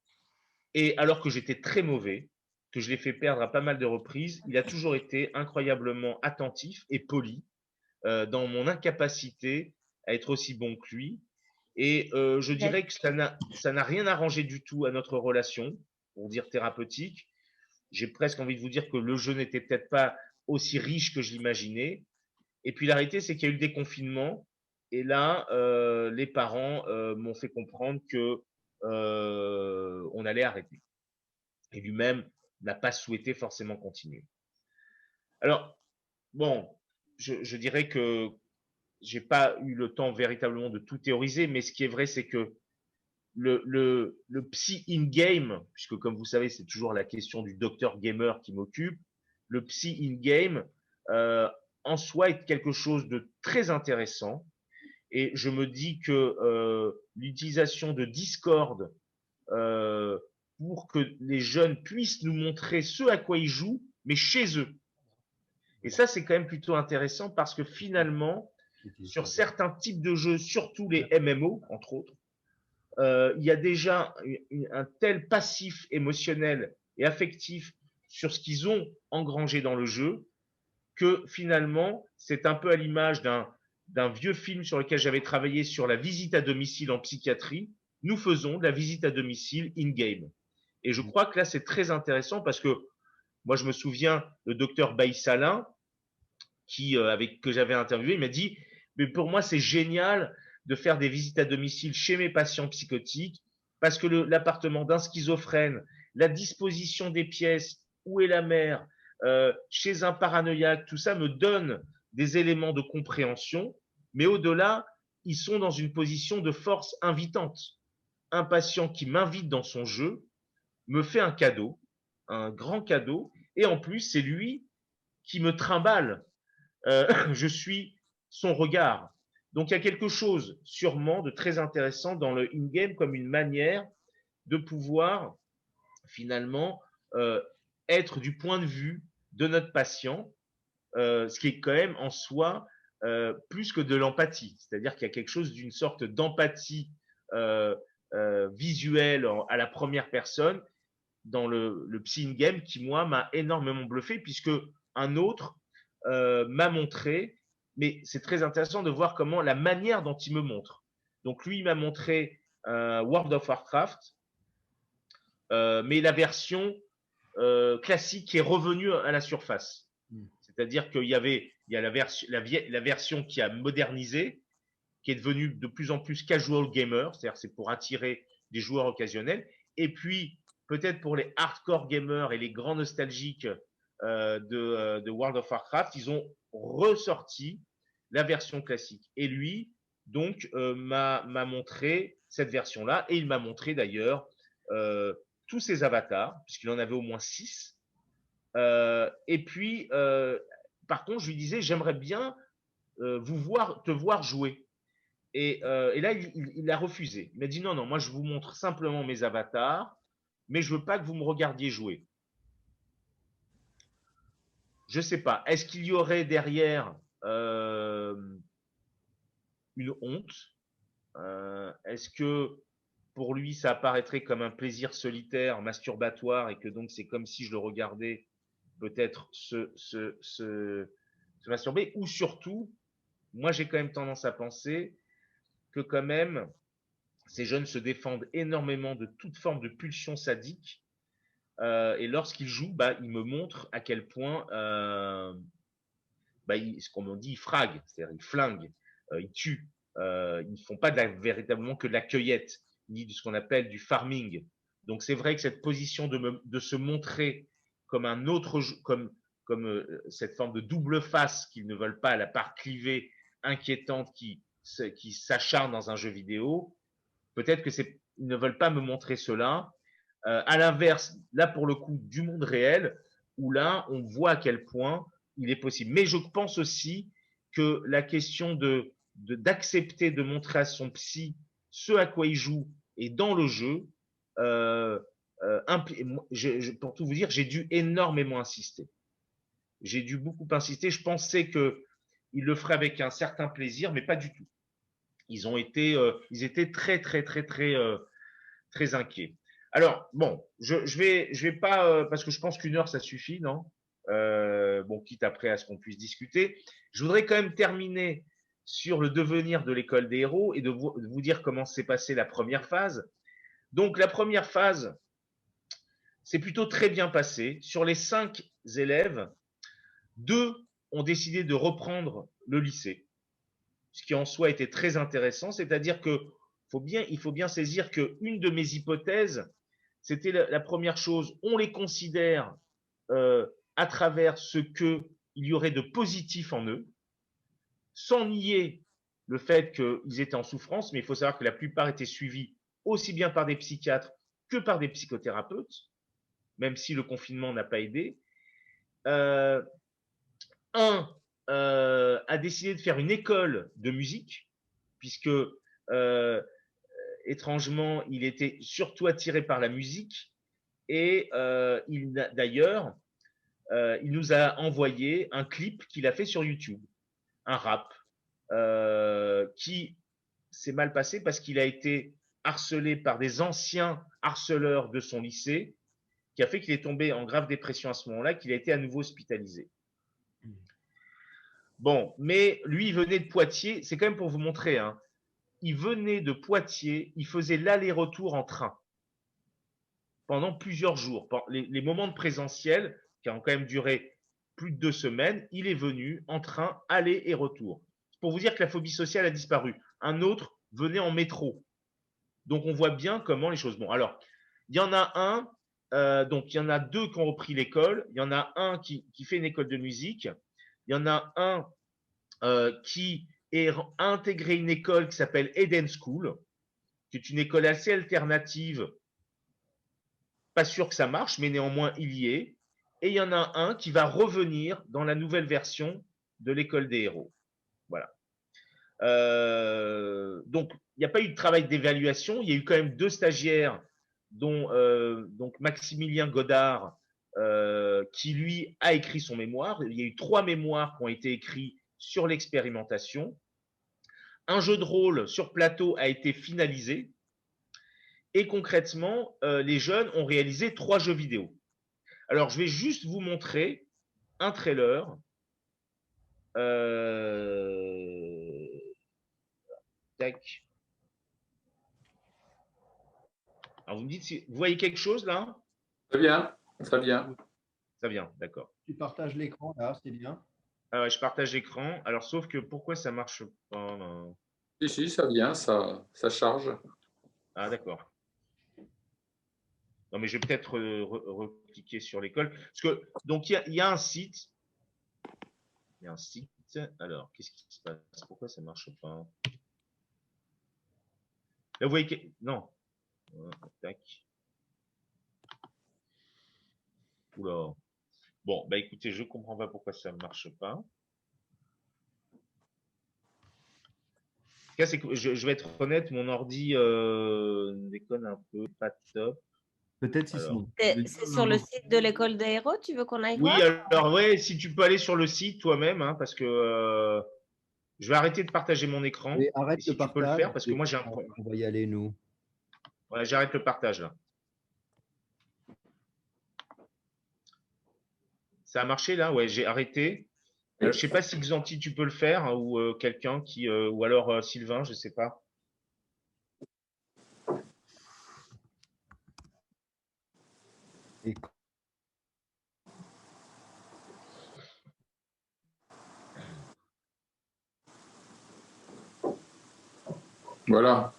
Et alors que j'étais très mauvais, que je l'ai fait perdre à pas mal de reprises, il a toujours été incroyablement attentif et poli dans mon incapacité à être aussi bon que lui. Et je dirais que ça n'a rien arrangé du tout à notre relation, pour dire thérapeutique. J'ai presque envie de vous dire que le jeu n'était peut-être pas aussi riche que je l'imaginais. Et puis la réalité, c'est qu'il y a eu le déconfinement. Et là, les parents m'ont fait comprendre que on allait arrêter. Et lui-même n'a pas souhaité forcément continuer. Alors, bon, je dirais que j'ai pas eu le temps véritablement de tout théoriser, mais ce qui est vrai, c'est que le psy in-game, puisque comme vous savez, c'est toujours la question du docteur gamer qui m'occupe, le psy in-game, en soi, est quelque chose de très intéressant. Et je me dis que l'utilisation de Discord pour que les jeunes puissent nous montrer ce à quoi ils jouent, mais chez eux. Et ça, c'est quand même plutôt intéressant parce que finalement, sur certains types de jeux, surtout les MMO, entre autres, il y a déjà un tel passif émotionnel et affectif sur ce qu'ils ont engrangé dans le jeu que finalement, c'est un peu à l'image d'un vieux film sur lequel j'avais travaillé sur la visite à domicile en psychiatrie. Nous faisons de la visite à domicile in-game. Et je crois que là, c'est très intéressant parce que moi, je me souviens, le docteur Baïsalin, que j'avais interviewé, il m'a dit, mais pour moi, c'est génial de faire des visites à domicile chez mes patients psychotiques parce que l'appartement d'un schizophrène, la disposition des pièces, où est la mère, chez un paranoïaque, tout ça me donne des éléments de compréhension, mais au-delà, ils sont dans une position de force invitante. Un patient qui m'invite dans son jeu me fait un cadeau, un grand cadeau, et en plus, c'est lui qui me trimballe. Je suis son regard. Donc, il y a quelque chose sûrement de très intéressant dans le in-game comme une manière de pouvoir finalement être du point de vue de notre patient, ce qui est quand même en soi plus que de l'empathie. C'est-à-dire qu'il y a quelque chose d'une sorte d'empathie visuelle à la première personne dans le psy in-game qui, moi, m'a énormément bluffé puisque un autre m'a montré, mais c'est très intéressant de voir comment la manière dont il me montre. Donc lui, il m'a montré World of Warcraft, mais la version classique qui est revenue à la surface. C'est-à-dire qu'il y a la version qui a modernisé, qui est devenue de plus en plus casual gamer, c'est-à-dire c'est pour attirer des joueurs occasionnels. Et puis, peut-être pour les hardcore gamers et les grands nostalgiques de World of Warcraft, ils ont ressorti la version classique. Et lui, donc, m'a montré cette version-là, et il m'a montré d'ailleurs tous ses avatars, puisqu'il en avait au moins 6. Et puis, par contre, je lui disais, j'aimerais bien te voir jouer. Et là, il a refusé. Il m'a dit, non, non, moi, je vous montre simplement mes avatars, mais je veux pas que vous me regardiez jouer. Je sais pas. Est-ce qu'il y aurait derrière une honte Est-ce que pour lui, ça apparaîtrait comme un plaisir solitaire, masturbatoire, et que donc c'est comme si je le regardais peut-être se masturber? Ou surtout, moi j'ai quand même tendance à penser que quand même, ces jeunes se défendent énormément de toute forme de pulsion sadique. Et lorsqu'ils jouent, bah, ils me montrent à quel point, ce qu'on dit, ils fraguent, c'est-à-dire ils flinguent, ils tuent. Ils ne font pas véritablement que de la cueillette, ni de ce qu'on appelle du farming. Donc c'est vrai que cette position de se montrer comme un autre, comme cette forme de double face qu'ils ne veulent pas, à la part clivée, inquiétante qui s'acharne dans un jeu vidéo, peut-être que ils ne veulent pas me montrer cela. À l'inverse, là pour le coup, du monde réel, où là on voit à quel point il est possible. Mais je pense aussi que la question d'accepter de montrer à son psy ce à quoi il joue et dans le jeu, pour tout vous dire, j'ai dû énormément insister. J'ai dû beaucoup insister. Je pensais que il le ferait avec un certain plaisir, mais pas du tout. Ils étaient très très inquiets. Alors bon, je vais pas parce que je pense qu'1 heure ça suffit, non? Bon, quitte après à ce qu'on puisse discuter. Je voudrais quand même terminer sur le devenir de l'école des héros et de vous dire comment s'est passée la première phase. Donc la première phase, c'est plutôt très bien passé. Sur les 5 élèves, 2 ont décidé de reprendre le lycée, ce qui en soi était très intéressant. C'est-à-dire que il faut bien saisir qu'une de mes hypothèses, c'était la première chose, on les considère à travers ce qu'il y aurait de positif en eux, sans nier le fait qu'ils étaient en souffrance, mais il faut savoir que la plupart étaient suivis aussi bien par des psychiatres que par des psychothérapeutes, même si le confinement n'a pas aidé. Un a décidé de faire une école de musique, puisque étrangement, il était surtout attiré par la musique. Et d'ailleurs, il nous a envoyé un clip qu'il a fait sur YouTube, un rap, qui s'est mal passé parce qu'il a été harcelé par des anciens harceleurs de son lycée, qui a fait qu'il est tombé en grave dépression à ce moment-là, qu'il a été à nouveau hospitalisé. Bon, mais lui, il venait de Poitiers, c'est quand même pour vous montrer, hein, il venait de Poitiers, il faisait l'aller-retour en train pendant plusieurs jours. Les moments de présentiel, qui ont quand même duré plus de 2 semaines, il est venu en train, aller et retour. C'est pour vous dire que la phobie sociale a disparu. Un autre venait en métro. Donc, on voit bien comment les choses. Bon, alors, il y en a un, donc il y en a 2 qui ont repris l'école. Il y en a un qui fait une école de musique. Il y en a un qui est intégré une école qui s'appelle Eden School, qui est une école assez alternative. Pas sûr que ça marche, mais néanmoins, il y est. Et il y en a un qui va revenir dans la nouvelle version de l'école des héros. Voilà. Donc, il n'y a pas eu de travail d'évaluation. Il y a eu quand même 2 stagiaires, dont donc Maximilien Godard, qui lui a écrit son mémoire. Il y a eu 3 mémoires qui ont été écrits sur l'expérimentation. Un jeu de rôle sur plateau a été finalisé. Et concrètement, les jeunes ont réalisé 3 jeux vidéo. Alors, je vais juste vous montrer un trailer. Tac. Alors, vous me dites si vous voyez quelque chose là? Très bien, très bien. Ça vient, d'accord. Tu partages l'écran là, c'est bien. Je partage l'écran. Alors, sauf que pourquoi ça marche pas là? Si, ça vient, ça charge. Ah, d'accord. Non, mais je vais peut-être recliquer sur l'école. Parce que, donc, il y a un site. Il y a un site. Alors, qu'est-ce qui se passe? Pourquoi ça marche pas? Là, vous voyez que... Non. Tac. Oula. Bon, bah écoutez, je comprends pas pourquoi ça ne marche pas. C'est que je vais être honnête, mon ordi déconne un peu, pas top. Peut-être si Alors. C'est sur le site de l'école des héros, tu veux qu'on aille Oui, voir? alors ouais, si tu peux aller sur le site toi-même, hein, parce que je vais arrêter de partager mon écran. Et arrête si le tu peux le partage. faire, parce que moi j'ai un problème. On va y aller, nous. Ouais, j'arrête le partage là. Ça a marché là? Ouais, j'ai arrêté. Alors, je sais pas si Xanti tu peux le faire, hein, ou quelqu'un qui, ou alors Sylvain, je sais pas. Et Voilà.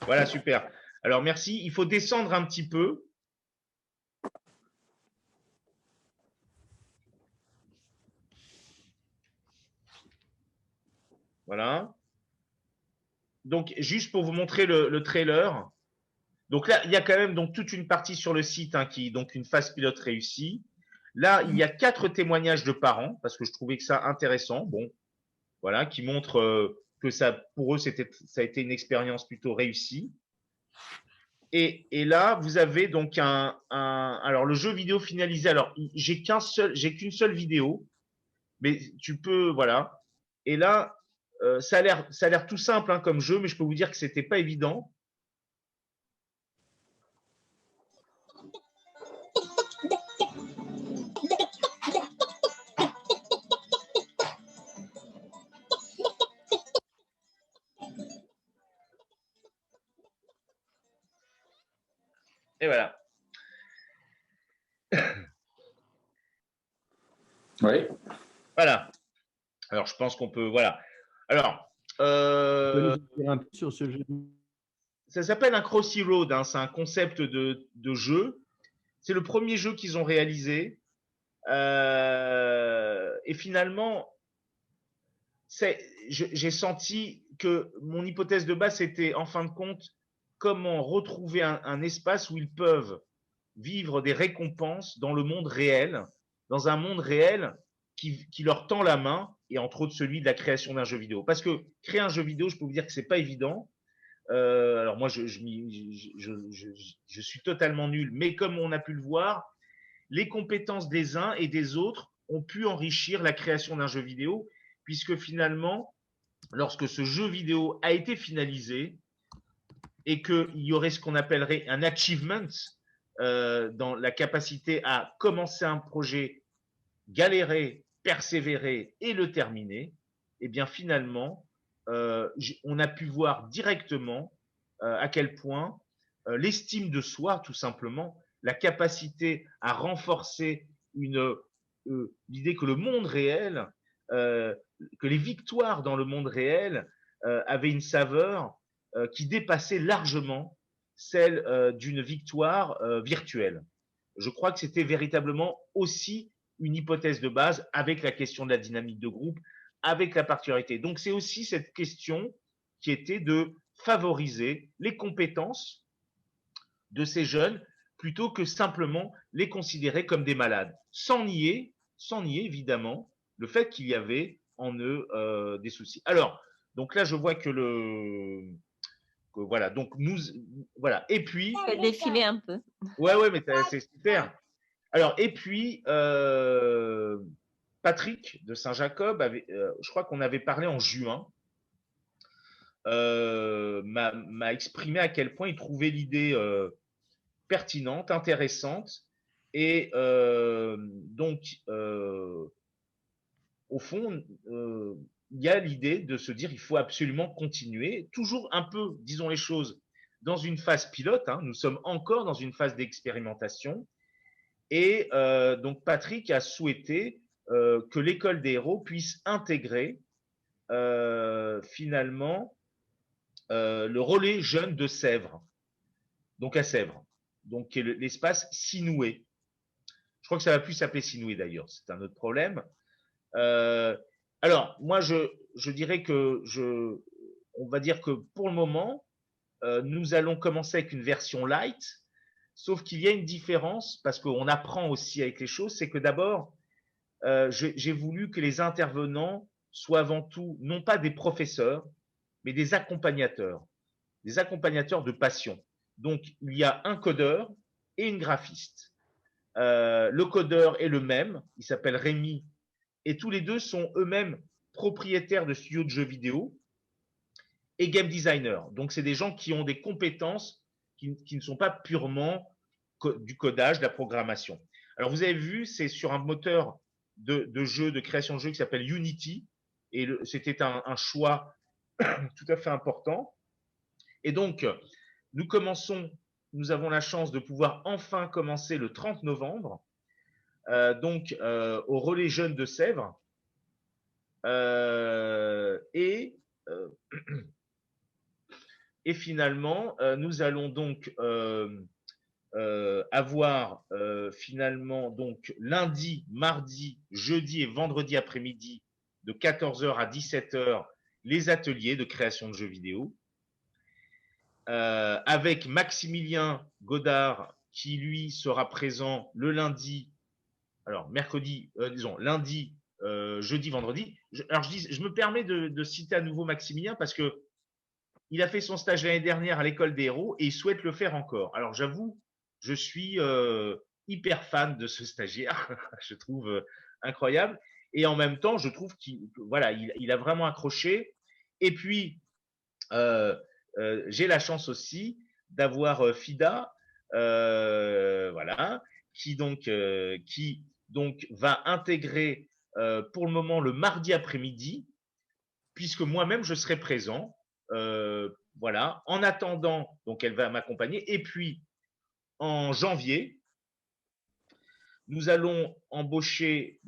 Voilà, super. Alors merci. Il faut descendre un petit peu. Voilà. Donc, juste pour vous montrer le trailer. Donc là, il y a quand même donc toute une partie sur le site, hein, qui donc une phase pilote réussie. Là, il y a 4 témoignages de parents parce que je trouvais que ça intéressant. Bon, voilà, qui montrent que ça, pour eux, ça a été une expérience plutôt réussie. Et là, vous avez donc alors le jeu vidéo finalisé. Alors, j'ai qu'une seule vidéo, mais tu peux, voilà. Et là, ça a l'air tout simple, hein, comme jeu, mais je peux vous dire que c'était pas évident. Et voilà. Oui. Voilà. Alors, je pense qu'on peut, voilà. Alors, tu peux nous dire un peu sur ce jeu? ça s'appelle un Crossy Road, hein, c'est un concept de jeu. C'est le premier jeu qu'ils ont réalisé. Et finalement, j'ai senti que mon hypothèse de base, c'était en fin de compte comment retrouver un espace où ils peuvent vivre des récompenses dans le monde réel, dans un monde réel qui leur tend la main, et entre autres celui de la création d'un jeu vidéo. Parce que créer un jeu vidéo, je peux vous dire que c'est pas évident. Alors moi, je suis totalement nul, mais comme on a pu le voir, les compétences des uns et des autres ont pu enrichir la création d'un jeu vidéo, puisque finalement, lorsque ce jeu vidéo a été finalisé et qu'il y aurait ce qu'on appellerait un achievement dans la capacité à commencer un projet, galérer, persévérer et le terminer, et bien finalement, on a pu voir directement à quel point l'estime de soi, tout simplement, la capacité à renforcer l'idée que le monde réel, que les victoires dans le monde réel avaient une saveur qui dépassait largement celle d'une victoire virtuelle. Je crois que c'était véritablement aussi une hypothèse de base avec la question de la dynamique de groupe, avec la particularité. Donc c'est aussi cette question qui était de favoriser les compétences de ces jeunes plutôt que simplement les considérer comme des malades, sans nier évidemment le fait qu'il y avait en eux des soucis. Alors, donc là, je vois que voilà, donc voilà. Et puis, Je peux défiler un peu. ouais, mais c'est super. Alors, et puis, Patrick de Saint-Jacob, je crois qu'on avait parlé en juin, m'a exprimé à quel point il trouvait l'idée pertinente, intéressante. Et donc, au fond, il y a l'idée de se dire il faut absolument continuer, toujours un peu, disons les choses, dans une phase pilote. Hein, nous sommes encore dans une phase d'expérimentation. Et donc, Patrick a souhaité que l'école des héros puisse intégrer finalement le relais jeune de Sèvres, donc à Sèvres, donc qui est l'espace Sinoué. Je crois que ça va plus s'appeler Sinoué d'ailleurs, c'est un autre problème. Alors, moi, je dirais que on va dire que pour le moment, nous allons commencer avec une version light, sauf qu'il y a une différence parce qu'on apprend aussi avec les choses, c'est que d'abord, j'ai voulu que les intervenants soient avant tout non pas des professeurs, mais des accompagnateurs de passion. Donc, il y a un codeur et une graphiste. Le codeur est le même, il s'appelle Rémi, et tous les deux sont eux-mêmes propriétaires de studios de jeux vidéo et game designers. Donc, c'est des gens qui ont des compétences qui ne sont pas purement du codage, de la programmation. Alors, vous avez vu, c'est sur un moteur de jeu, de création de jeu qui s'appelle Unity, et c'était un choix tout à fait important. Et donc, nous avons la chance de pouvoir enfin commencer le 30 novembre, donc au Relais Jeunes de Sèvres. Et finalement, nous allons donc avoir finalement donc lundi, mardi, jeudi et vendredi après-midi de 14h à 17h les ateliers de création de jeux vidéo. Avec Maximilien Godard qui lui sera présent le lundi, alors mercredi, disons lundi, jeudi, vendredi. Je me permets de citer à nouveau Maximilien parce que il a fait son stage l'année dernière à l'école des héros et il souhaite le faire encore. Alors j'avoue, je suis hyper fan de ce stagiaire, je trouve incroyable. Et en même temps, je trouve qu'il a vraiment accroché. Et puis, j'ai la chance aussi d'avoir Fida, voilà, qui donc va intégrer pour le moment le mardi après-midi, puisque moi-même je serai présent. Voilà. En attendant, donc elle va m'accompagner. Et puis en janvier, nous allons embaucher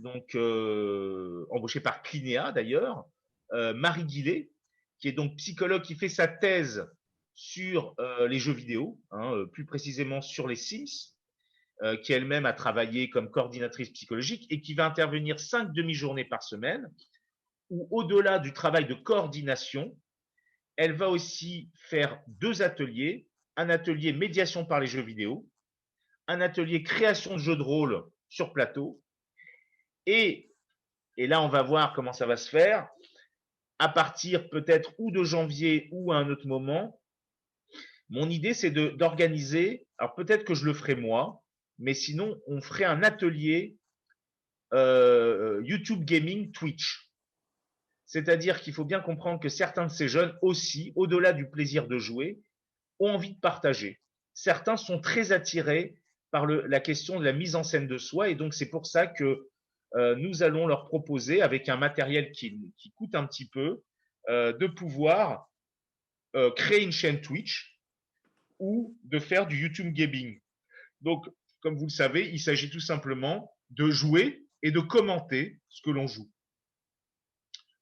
par Clinéa d'ailleurs, Marie Guillet, qui est donc psychologue, qui fait sa thèse sur les jeux vidéo, hein, plus précisément sur les Sims, qui elle-même a travaillé comme coordinatrice psychologique et qui va intervenir 5 demi-journées par semaine, où au-delà du travail de coordination, elle va aussi faire 2 ateliers, un atelier médiation par les jeux vidéo, un atelier création de jeux de rôle sur plateau, et là on va voir comment ça va se faire, à partir peut-être ou de janvier ou à un autre moment. Mon idée, c'est d'organiser, alors peut-être que je le ferai moi, mais sinon, on ferait un atelier YouTube Gaming Twitch. C'est-à-dire qu'il faut bien comprendre que certains de ces jeunes aussi, au-delà du plaisir de jouer, ont envie de partager. Certains sont très attirés par la question de la mise en scène de soi, et donc c'est pour ça que nous allons leur proposer, avec un matériel qui coûte un petit peu, de pouvoir créer une chaîne Twitch ou de faire du YouTube Gaming. Donc, comme vous le savez, il s'agit tout simplement de jouer et de commenter ce que l'on joue,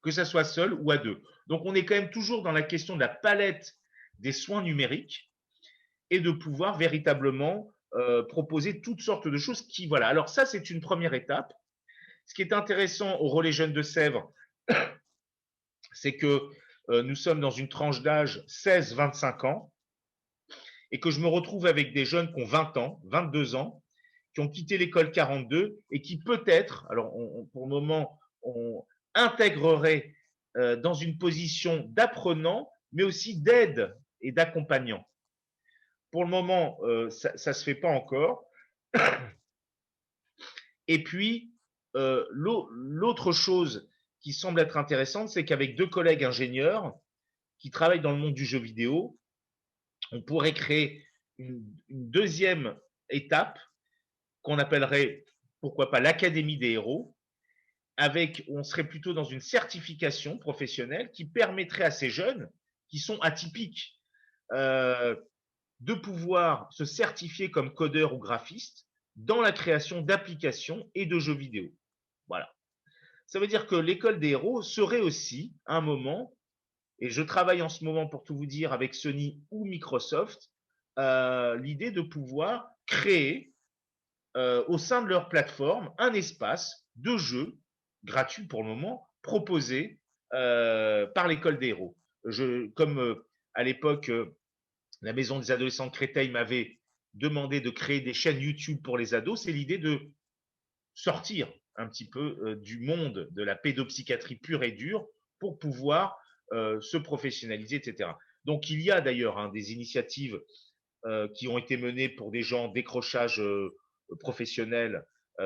que ça soit seul ou à deux. Donc, on est quand même toujours dans la question de la palette des soins numériques et de pouvoir véritablement proposer toutes sortes de choses qui, voilà. Alors ça, c'est une première étape. Ce qui est intéressant au Relais Jeunes de Sèvres, c'est que nous sommes dans une tranche d'âge 16-25 ans et que je me retrouve avec des jeunes qui ont 20 ans, 22 ans, qui ont quitté l'école 42 et qui peut-être, alors pour le moment, on intégrerait dans une position d'apprenant, mais aussi d'aide et d'accompagnant. Pour le moment, ça ne se fait pas encore. Et puis, l'autre chose qui semble être intéressante, c'est qu'avec 2 collègues ingénieurs qui travaillent dans le monde du jeu vidéo, on pourrait créer une deuxième étape qu'on appellerait, pourquoi pas, l'Académie des héros, on serait plutôt dans une certification professionnelle qui permettrait à ces jeunes qui sont atypiques de pouvoir se certifier comme codeur ou graphiste dans la création d'applications et de jeux vidéo. Voilà. Ça veut dire que l'école des héros serait aussi, à un moment, et je travaille en ce moment pour tout vous dire avec Sony ou Microsoft, l'idée de pouvoir créer au sein de leur plateforme un espace de jeu gratuit pour le moment proposé par l'école des héros. Comme à l'époque, la maison des adolescents de Créteil m'avait demandé de créer des chaînes YouTube pour les ados, c'est l'idée de sortir un petit peu du monde de la pédopsychiatrie pure et dure pour pouvoir se professionnaliser, etc. Donc, il y a d'ailleurs des initiatives qui ont été menées pour des gens en décrochage professionnel,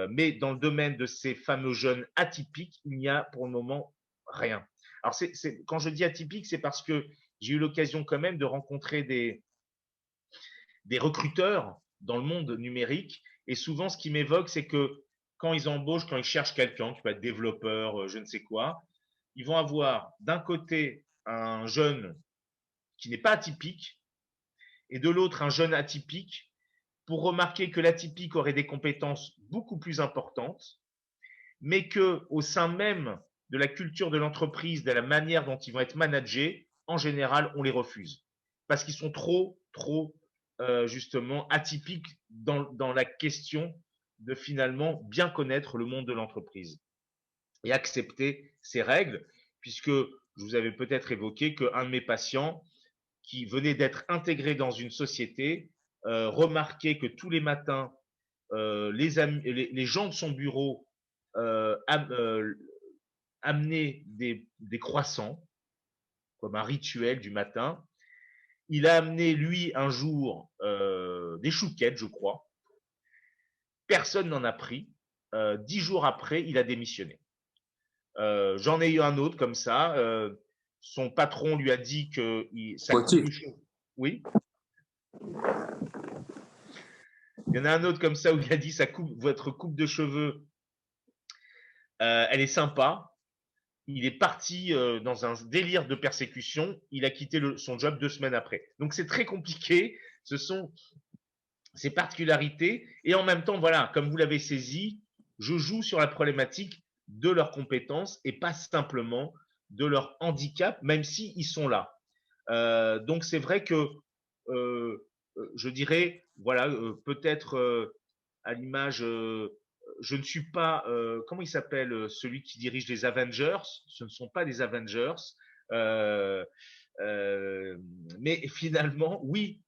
mais dans le domaine de ces fameux jeunes atypiques, il n'y a pour le moment rien. Alors, quand je dis atypique, c'est parce que j'ai eu l'occasion quand même de rencontrer des recruteurs dans le monde numérique, et souvent ce qui m'évoque, c'est que quand ils embauchent, quand ils cherchent quelqu'un qui peut être développeur, je ne sais quoi, ils vont avoir d'un côté un jeune qui n'est pas atypique et de l'autre un jeune atypique, pour remarquer que l'atypique aurait des compétences beaucoup plus importantes, mais que au sein même de la culture de l'entreprise, de la manière dont ils vont être managés, en général, on les refuse parce qu'ils sont trop justement atypiques dans la question de finalement bien connaître le monde de l'entreprise et accepter ces règles, puisque je vous avais peut-être évoqué qu'un de mes patients qui venait d'être intégré dans une société remarquait que tous les matins, les gens de son bureau amenaient des croissants comme un rituel du matin. Il a amené, lui, un jour, des chouquettes, je crois. Personne n'en a pris. 10 jours après, il a démissionné. J'en ai eu un autre comme ça. Son patron lui a dit que sa coupe de cheveux. Oui. Il y en a un autre comme ça où il a dit votre coupe de cheveux, elle est sympa. Il est parti dans un délire de persécution. Il a quitté son job 2 semaines après. Donc c'est très compliqué. Ce sont ces particularités. Et en même temps, voilà, comme vous l'avez saisi, je joue sur la problématique de leurs compétences et pas simplement de leur handicap, même s'ils sont là. Donc c'est vrai que je dirais, voilà, peut-être à l'image, je ne suis pas, comment il s'appelle, celui qui dirige les Avengers. Ce ne sont pas des Avengers. Euh, euh, mais finalement, oui,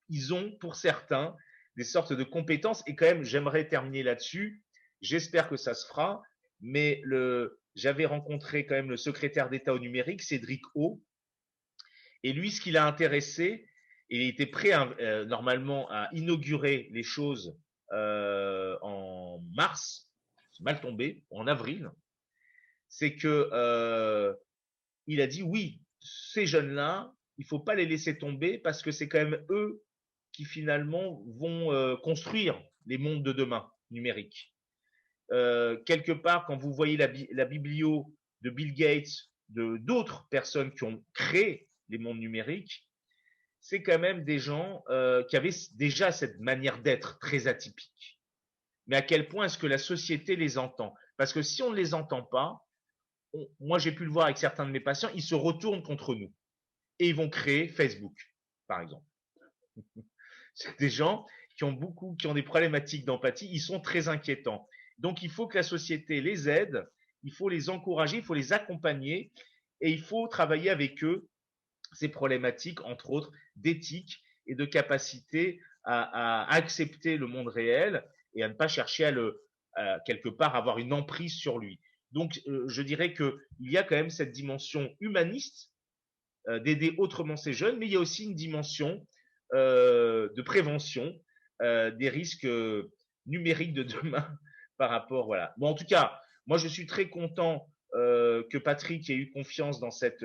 ils ont pour certains des sortes de compétences. Et quand même, j'aimerais terminer là-dessus. J'espère que ça se fera. Mais j'avais rencontré quand même le secrétaire d'État au numérique, Cédric O. Et lui, ce qui l'a intéressé, il était prêt normalement à inaugurer les choses en mars, c'est mal tombé, en avril. C'est que il a dit oui, ces jeunes-là, il faut pas les laisser tomber parce que c'est quand même eux qui finalement vont construire les mondes de demain numériques. Quelque part, quand vous voyez la biblio de Bill Gates, de d'autres personnes qui ont créé les mondes numériques, c'est quand même des gens qui avaient déjà cette manière d'être très atypique. Mais à quel point est-ce que la société les entend? Parce que si on ne les entend pas, moi j'ai pu le voir avec certains de mes patients, ils se retournent contre nous et ils vont créer Facebook, par exemple. C'est des gens qui ont des problématiques d'empathie, ils sont très inquiétants. Donc il faut que la société les aide, il faut les encourager, il faut les accompagner et il faut travailler avec eux ces problématiques, entre autres, d'éthique et de capacité à accepter le monde réel et à ne pas chercher quelque part, avoir une emprise sur lui. Donc, je dirais qu'il y a quand même cette dimension humaniste d'aider autrement ces jeunes, mais il y a aussi une dimension de prévention des risques numériques de demain par rapport, voilà. Bon, en tout cas, moi, je suis très content que Patrick ait eu confiance dans cette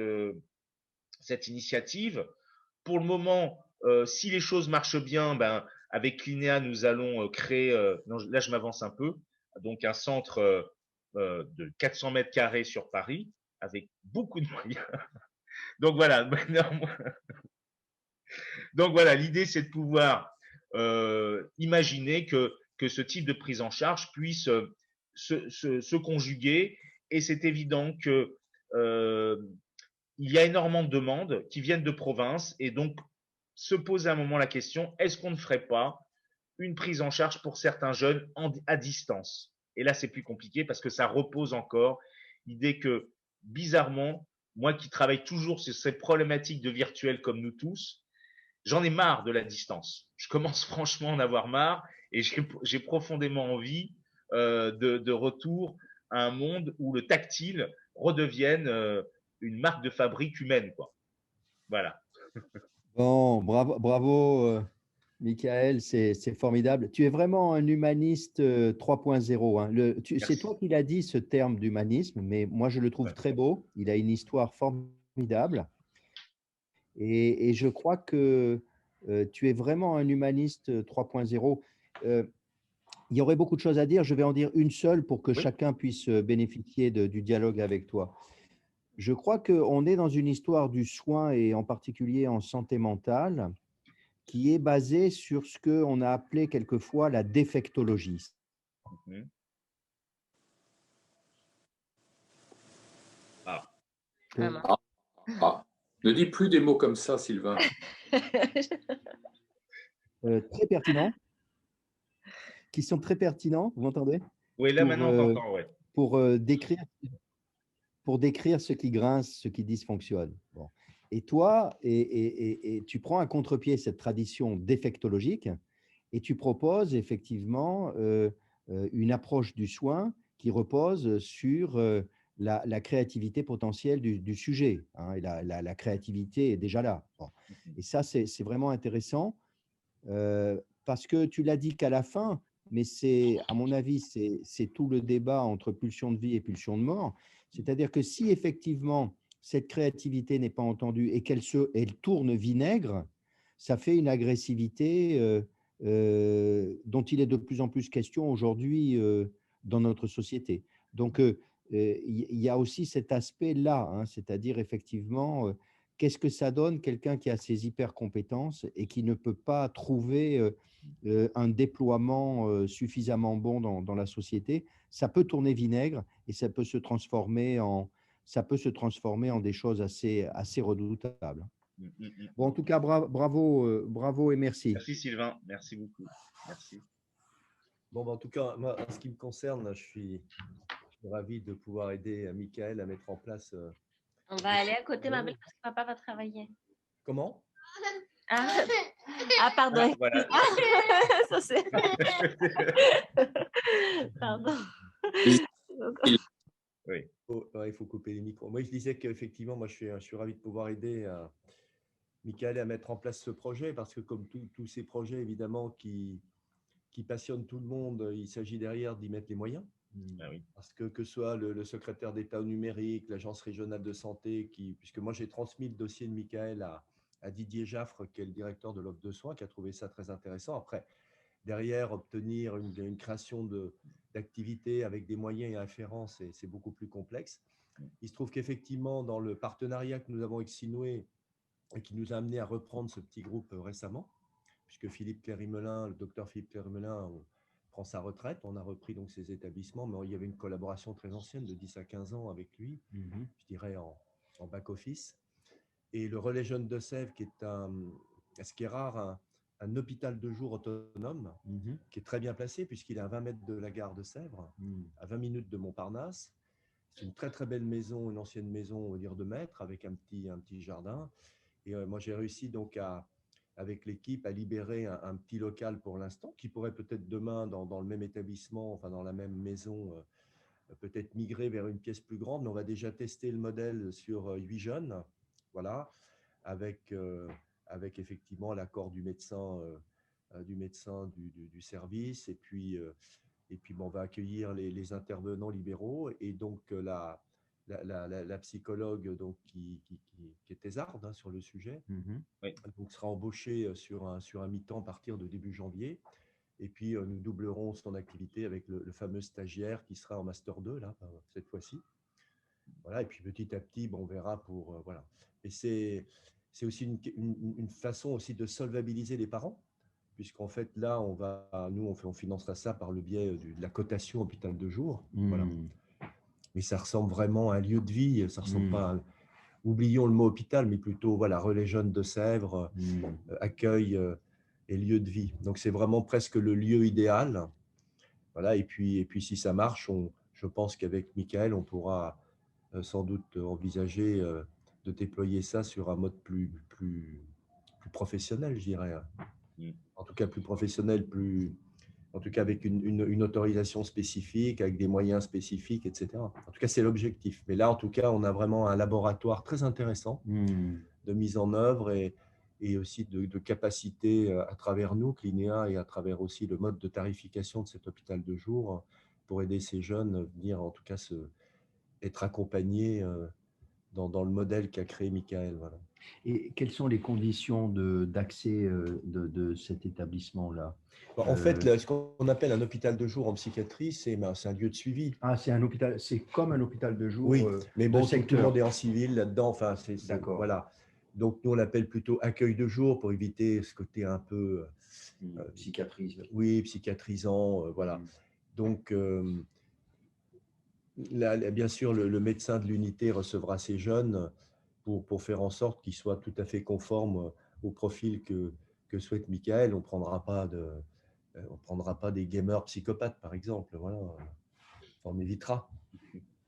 initiative. Pour le moment, si les choses marchent bien, ben, avec Clinéa, nous allons créer, non, là je m'avance un peu, donc un centre de 400 mètres carrés sur Paris, avec beaucoup de moyens. Donc voilà, donc voilà, l'idée c'est de pouvoir imaginer que ce type de prise en charge puisse se conjuguer, et c'est évident que il y a énormément de demandes qui viennent de province, et donc se pose à un moment la question, est-ce qu'on ne ferait pas une prise en charge pour certains jeunes à distance? Et là, c'est plus compliqué parce que ça repose encore l'idée que, bizarrement, moi qui travaille toujours sur ces problématiques de virtuel comme nous tous, j'en ai marre de la distance. Je commence franchement à en avoir marre, et j'ai profondément envie de retour à un monde où le tactile redevienne une marque de fabrique humaine, quoi. Voilà. Bon, bravo, bravo Michael, c'est formidable. Tu es vraiment un humaniste 3.0, hein. C'est Merci. toi qui l'as dit, ce terme d'humanisme, mais moi je le trouve Ouais. très beau. Il a une histoire formidable. Et je crois que tu es vraiment un humaniste 3.0. Il y aurait beaucoup de choses à dire. Je vais en dire une seule pour que Oui. chacun puisse bénéficier du dialogue avec toi. Je crois qu'on est dans une histoire du soin, et en particulier en santé mentale, qui est basée sur ce qu'on a appelé quelquefois la défectologie. Mhm. Ah. Ah, mince. Ah, ah. Ne dis plus des mots comme ça, Sylvain. Très pertinents, qui sont très pertinents, vous m'entendez? Oui, là maintenant on t'entend, ouais. Pour, pour décrire ce qui grince, ce qui dysfonctionne. Bon. Et toi, et tu prends à contre-pied cette tradition défectologique et tu proposes effectivement une approche du soin qui repose sur la créativité potentielle du sujet, hein, et la créativité est déjà là. Bon. Et ça, c'est vraiment intéressant parce que tu l'as dit qu'à la fin, mais c'est, à mon avis, c'est tout le débat entre pulsion de vie et pulsion de mort. C'est-à-dire que si effectivement cette créativité n'est pas entendue et elle tourne vinaigre, ça fait une agressivité dont il est de plus en plus question aujourd'hui dans notre société. Donc, il y a aussi cet aspect-là, hein, c'est-à-dire effectivement, qu'est-ce que ça donne quelqu'un qui a ses hyper compétences et qui ne peut pas trouver un déploiement suffisamment bon dans la société? Ça peut tourner vinaigre et ça peut se transformer en des choses assez redoutables. Bon, en tout cas, bravo, bravo et merci. Merci Sylvain, merci beaucoup. Merci. Bon, en tout cas, moi, en ce qui me concerne, je suis ravi de pouvoir aider Michael à mettre en place. On va aller à côté, ma belle, parce que papa va travailler. Comment? Ah, pardon. Ah, voilà. Ça, c'est… Pardon. Oui. Il faut couper les micros. Moi, je disais qu'effectivement, moi, je suis ravi de pouvoir aider Michael à mettre en place ce projet parce que comme tous ces projets, évidemment, qui passionnent tout le monde, il s'agit derrière d'y mettre les moyens. Ah oui. Parce que ce soit le secrétaire d'État au numérique, l'Agence régionale de santé, puisque moi, j'ai transmis le dossier de Michael à Didier Jaffre, qui est le directeur de l'offre de soins, qui a trouvé ça très intéressant. Après, derrière, obtenir une création d'activités avec des moyens et afférents, c'est beaucoup plus complexe. Il se trouve qu'effectivement, dans le partenariat que nous avons avec Sinoué, et qui nous a amené à reprendre ce petit groupe récemment, puisque Philippe Cléry-Melin, le docteur Philippe Cléry-Melin, prend sa retraite. On a repris donc ces établissements, mais il y avait une collaboration très ancienne de 10 à 15 ans avec lui, je dirais en back-office. Et le Relais Jeunes de Sèvres, qui est ce qui est rare, un hôpital de jour autonome, qui est très bien placé, puisqu'il est à 20 mètres de la gare de Sèvres, à 20 minutes de Montparnasse. C'est une très très belle maison, une ancienne maison, on va dire, de maître, avec un petit jardin. Et moi, j'ai réussi donc avec l'équipe à libérer un petit local pour l'instant, qui pourrait peut-être demain, dans le même établissement, enfin dans la même maison, peut-être migrer vers une pièce plus grande. Mais on va déjà tester le modèle sur 8 jeunes, voilà, avec effectivement l'accord du médecin du service. Et puis bon, on va accueillir les intervenants libéraux et donc la psychologue donc, qui est thésarde sur le sujet, donc sera embauchée sur un mi-temps à partir de début janvier. Et puis, nous doublerons son activité avec le fameux stagiaire qui sera en Master 2, là, cette fois-ci. Voilà, et puis petit à petit, bon, on verra pour… voilà. Et c'est aussi une façon aussi de solvabiliser les parents, puisqu'en fait, là, on financera ça par le biais de la cotation hôpital de jour. Voilà. Mais ça ressemble vraiment à un lieu de vie. Ça ressemble pas à… Oublions le mot hôpital, mais plutôt voilà, Relais Jeunes de Sèvres, accueil et lieu de vie. Donc, c'est vraiment presque le lieu idéal. Voilà, et puis si ça marche, je pense qu'avec Michael, on pourra sans doute envisager de déployer ça sur un mode plus professionnel, je dirais. En tout cas, plus professionnel, en tout cas avec une autorisation spécifique, avec des moyens spécifiques, etc. En tout cas, c'est l'objectif. Mais là, en tout cas, on a vraiment un laboratoire très intéressant de mise en œuvre et aussi de capacité à travers nous, Clinéa, et à travers aussi le mode de tarification de cet hôpital de jour pour aider ces jeunes à venir, en tout cas, être accompagnés dans le modèle qu'a créé Michael. Voilà. Et quelles sont les conditions d'accès de cet établissement-là? En fait, ce qu'on appelle un hôpital de jour en psychiatrie, c'est un lieu de suivi. Ah, c'est un hôpital, c'est comme un hôpital de jour. Oui, mais bon, tout le monde est est en civil là-dedans. Enfin, d'accord. Voilà. Donc, nous, on l'appelle plutôt accueil de jour pour éviter ce côté un peu… psychiatrisant. Oui, psychiatrisant. Voilà. Donc, là, bien sûr, le médecin de l'unité recevra ces jeunes pour faire en sorte qu'ils soient tout à fait conformes au profil que souhaite Michael. On ne prendra pas des gamers psychopathes, par exemple. Voilà. On évitera.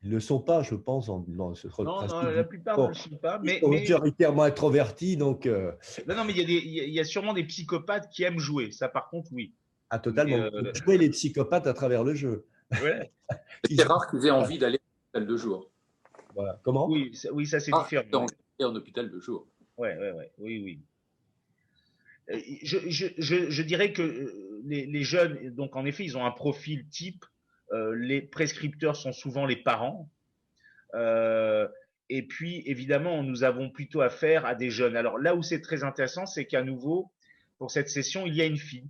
Ils ne le sont pas, je pense, dans ce Non, la plupart ne le sont pas. Ils sont majoritairement introvertis. Donc, Non, mais il y a sûrement des psychopathes qui aiment jouer. Ça, par contre, oui. Ah, totalement. Jouer les psychopathes à travers le jeu. Ouais. C'est rare qu'ils aient envie d'aller en hôpital de jour. Voilà. Comment ? Oui, ça c'est différent. En hôpital de jour. Oui. Je dirais que les jeunes, donc en effet, ils ont un profil type. Les prescripteurs sont souvent les parents. Et puis, évidemment, nous avons plutôt affaire à des jeunes. Alors là où c'est très intéressant, c'est qu'à nouveau, pour cette session, il y a une fille.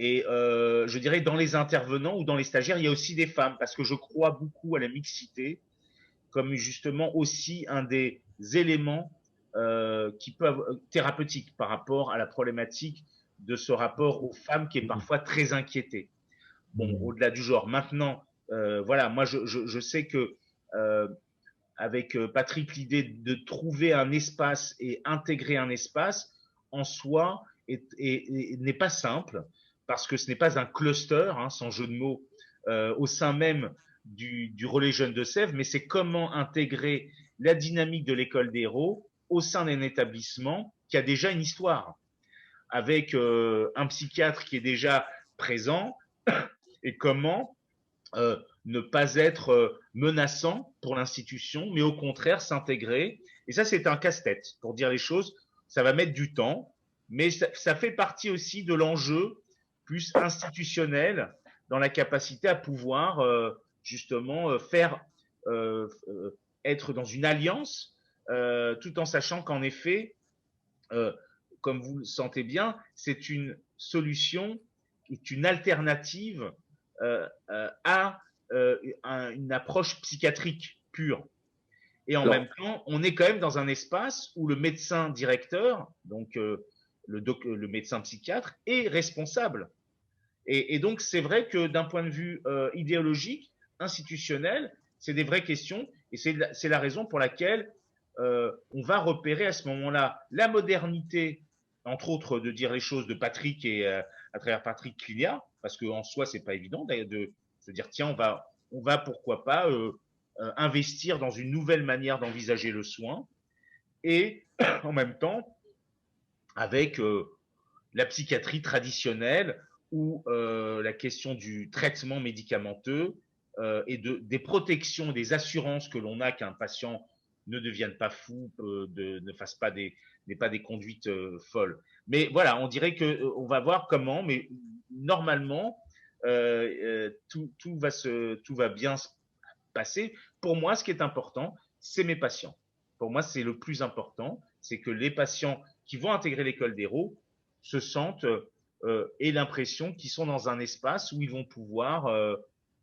Et je dirais dans les intervenants ou dans les stagiaires, il y a aussi des femmes, parce que je crois beaucoup à la mixité comme justement aussi un des éléments qui peuvent thérapeutiques par rapport à la problématique de ce rapport aux femmes qui est parfois très inquiété. Bon, au-delà du genre. Maintenant, voilà, moi je sais que avec Patrick l'idée de trouver un espace et intégrer un espace en soi n'est pas simple parce que ce n'est pas un cluster, hein, sans jeu de mots, au sein même du Relais Jeunes de Sèvres, mais c'est comment intégrer la dynamique de l'école des héros au sein d'un établissement qui a déjà une histoire, avec un psychiatre qui est déjà présent et comment ne pas être menaçant pour l'institution, mais au contraire s'intégrer. Et ça, c'est un casse-tête. Pour dire les choses, ça va mettre du temps, mais ça fait partie aussi de l'enjeu plus institutionnel dans la capacité à pouvoir justement faire être dans une alliance, tout en sachant qu'en effet, comme vous le sentez bien, c'est une solution, est une alternative à une approche psychiatrique pure. Et en même temps, on est quand même dans un espace où le médecin directeur, donc le médecin psychiatre, est responsable. Et donc, c'est vrai que d'un point de vue idéologique, institutionnel, c'est des vraies questions. Et c'est la raison pour laquelle on va repérer à ce moment-là la modernité, entre autres, de dire les choses de Patrick et à travers Patrick Clignat, parce qu'en soi, c'est pas évident de se dire tiens, on va pourquoi pas investir dans une nouvelle manière d'envisager le soin, et en même temps avec la psychiatrie traditionnelle ou la question du traitement médicamenteux et des protections, des assurances que l'on a qu'un patient ne devienne pas fou, ne fasse pas n'ait pas des conduites folles. Mais voilà, on dirait qu'on va voir comment, mais normalement, tout va bien se passer. Pour moi, ce qui est important, c'est mes patients. Pour moi, c'est le plus important, c'est que les patients qui vont intégrer l'école d'héros se sentent aient l'impression qu'ils sont dans un espace où ils vont pouvoir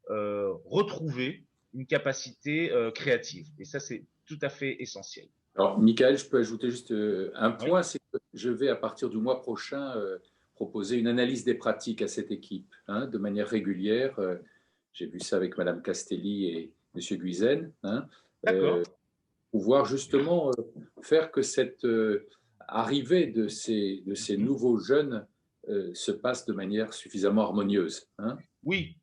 retrouver une capacité créative. Et ça, c'est tout à fait essentiel. Alors, Michael, je peux ajouter juste un point, c'est que je vais à partir du mois prochain proposer une analyse des pratiques à cette équipe, hein, de manière régulière. J'ai vu ça avec Madame Castelli et Monsieur Guizen. Hein, pouvoir justement faire que cette arrivée de ces nouveaux jeunes se passe de manière suffisamment harmonieuse. Hein. Oui.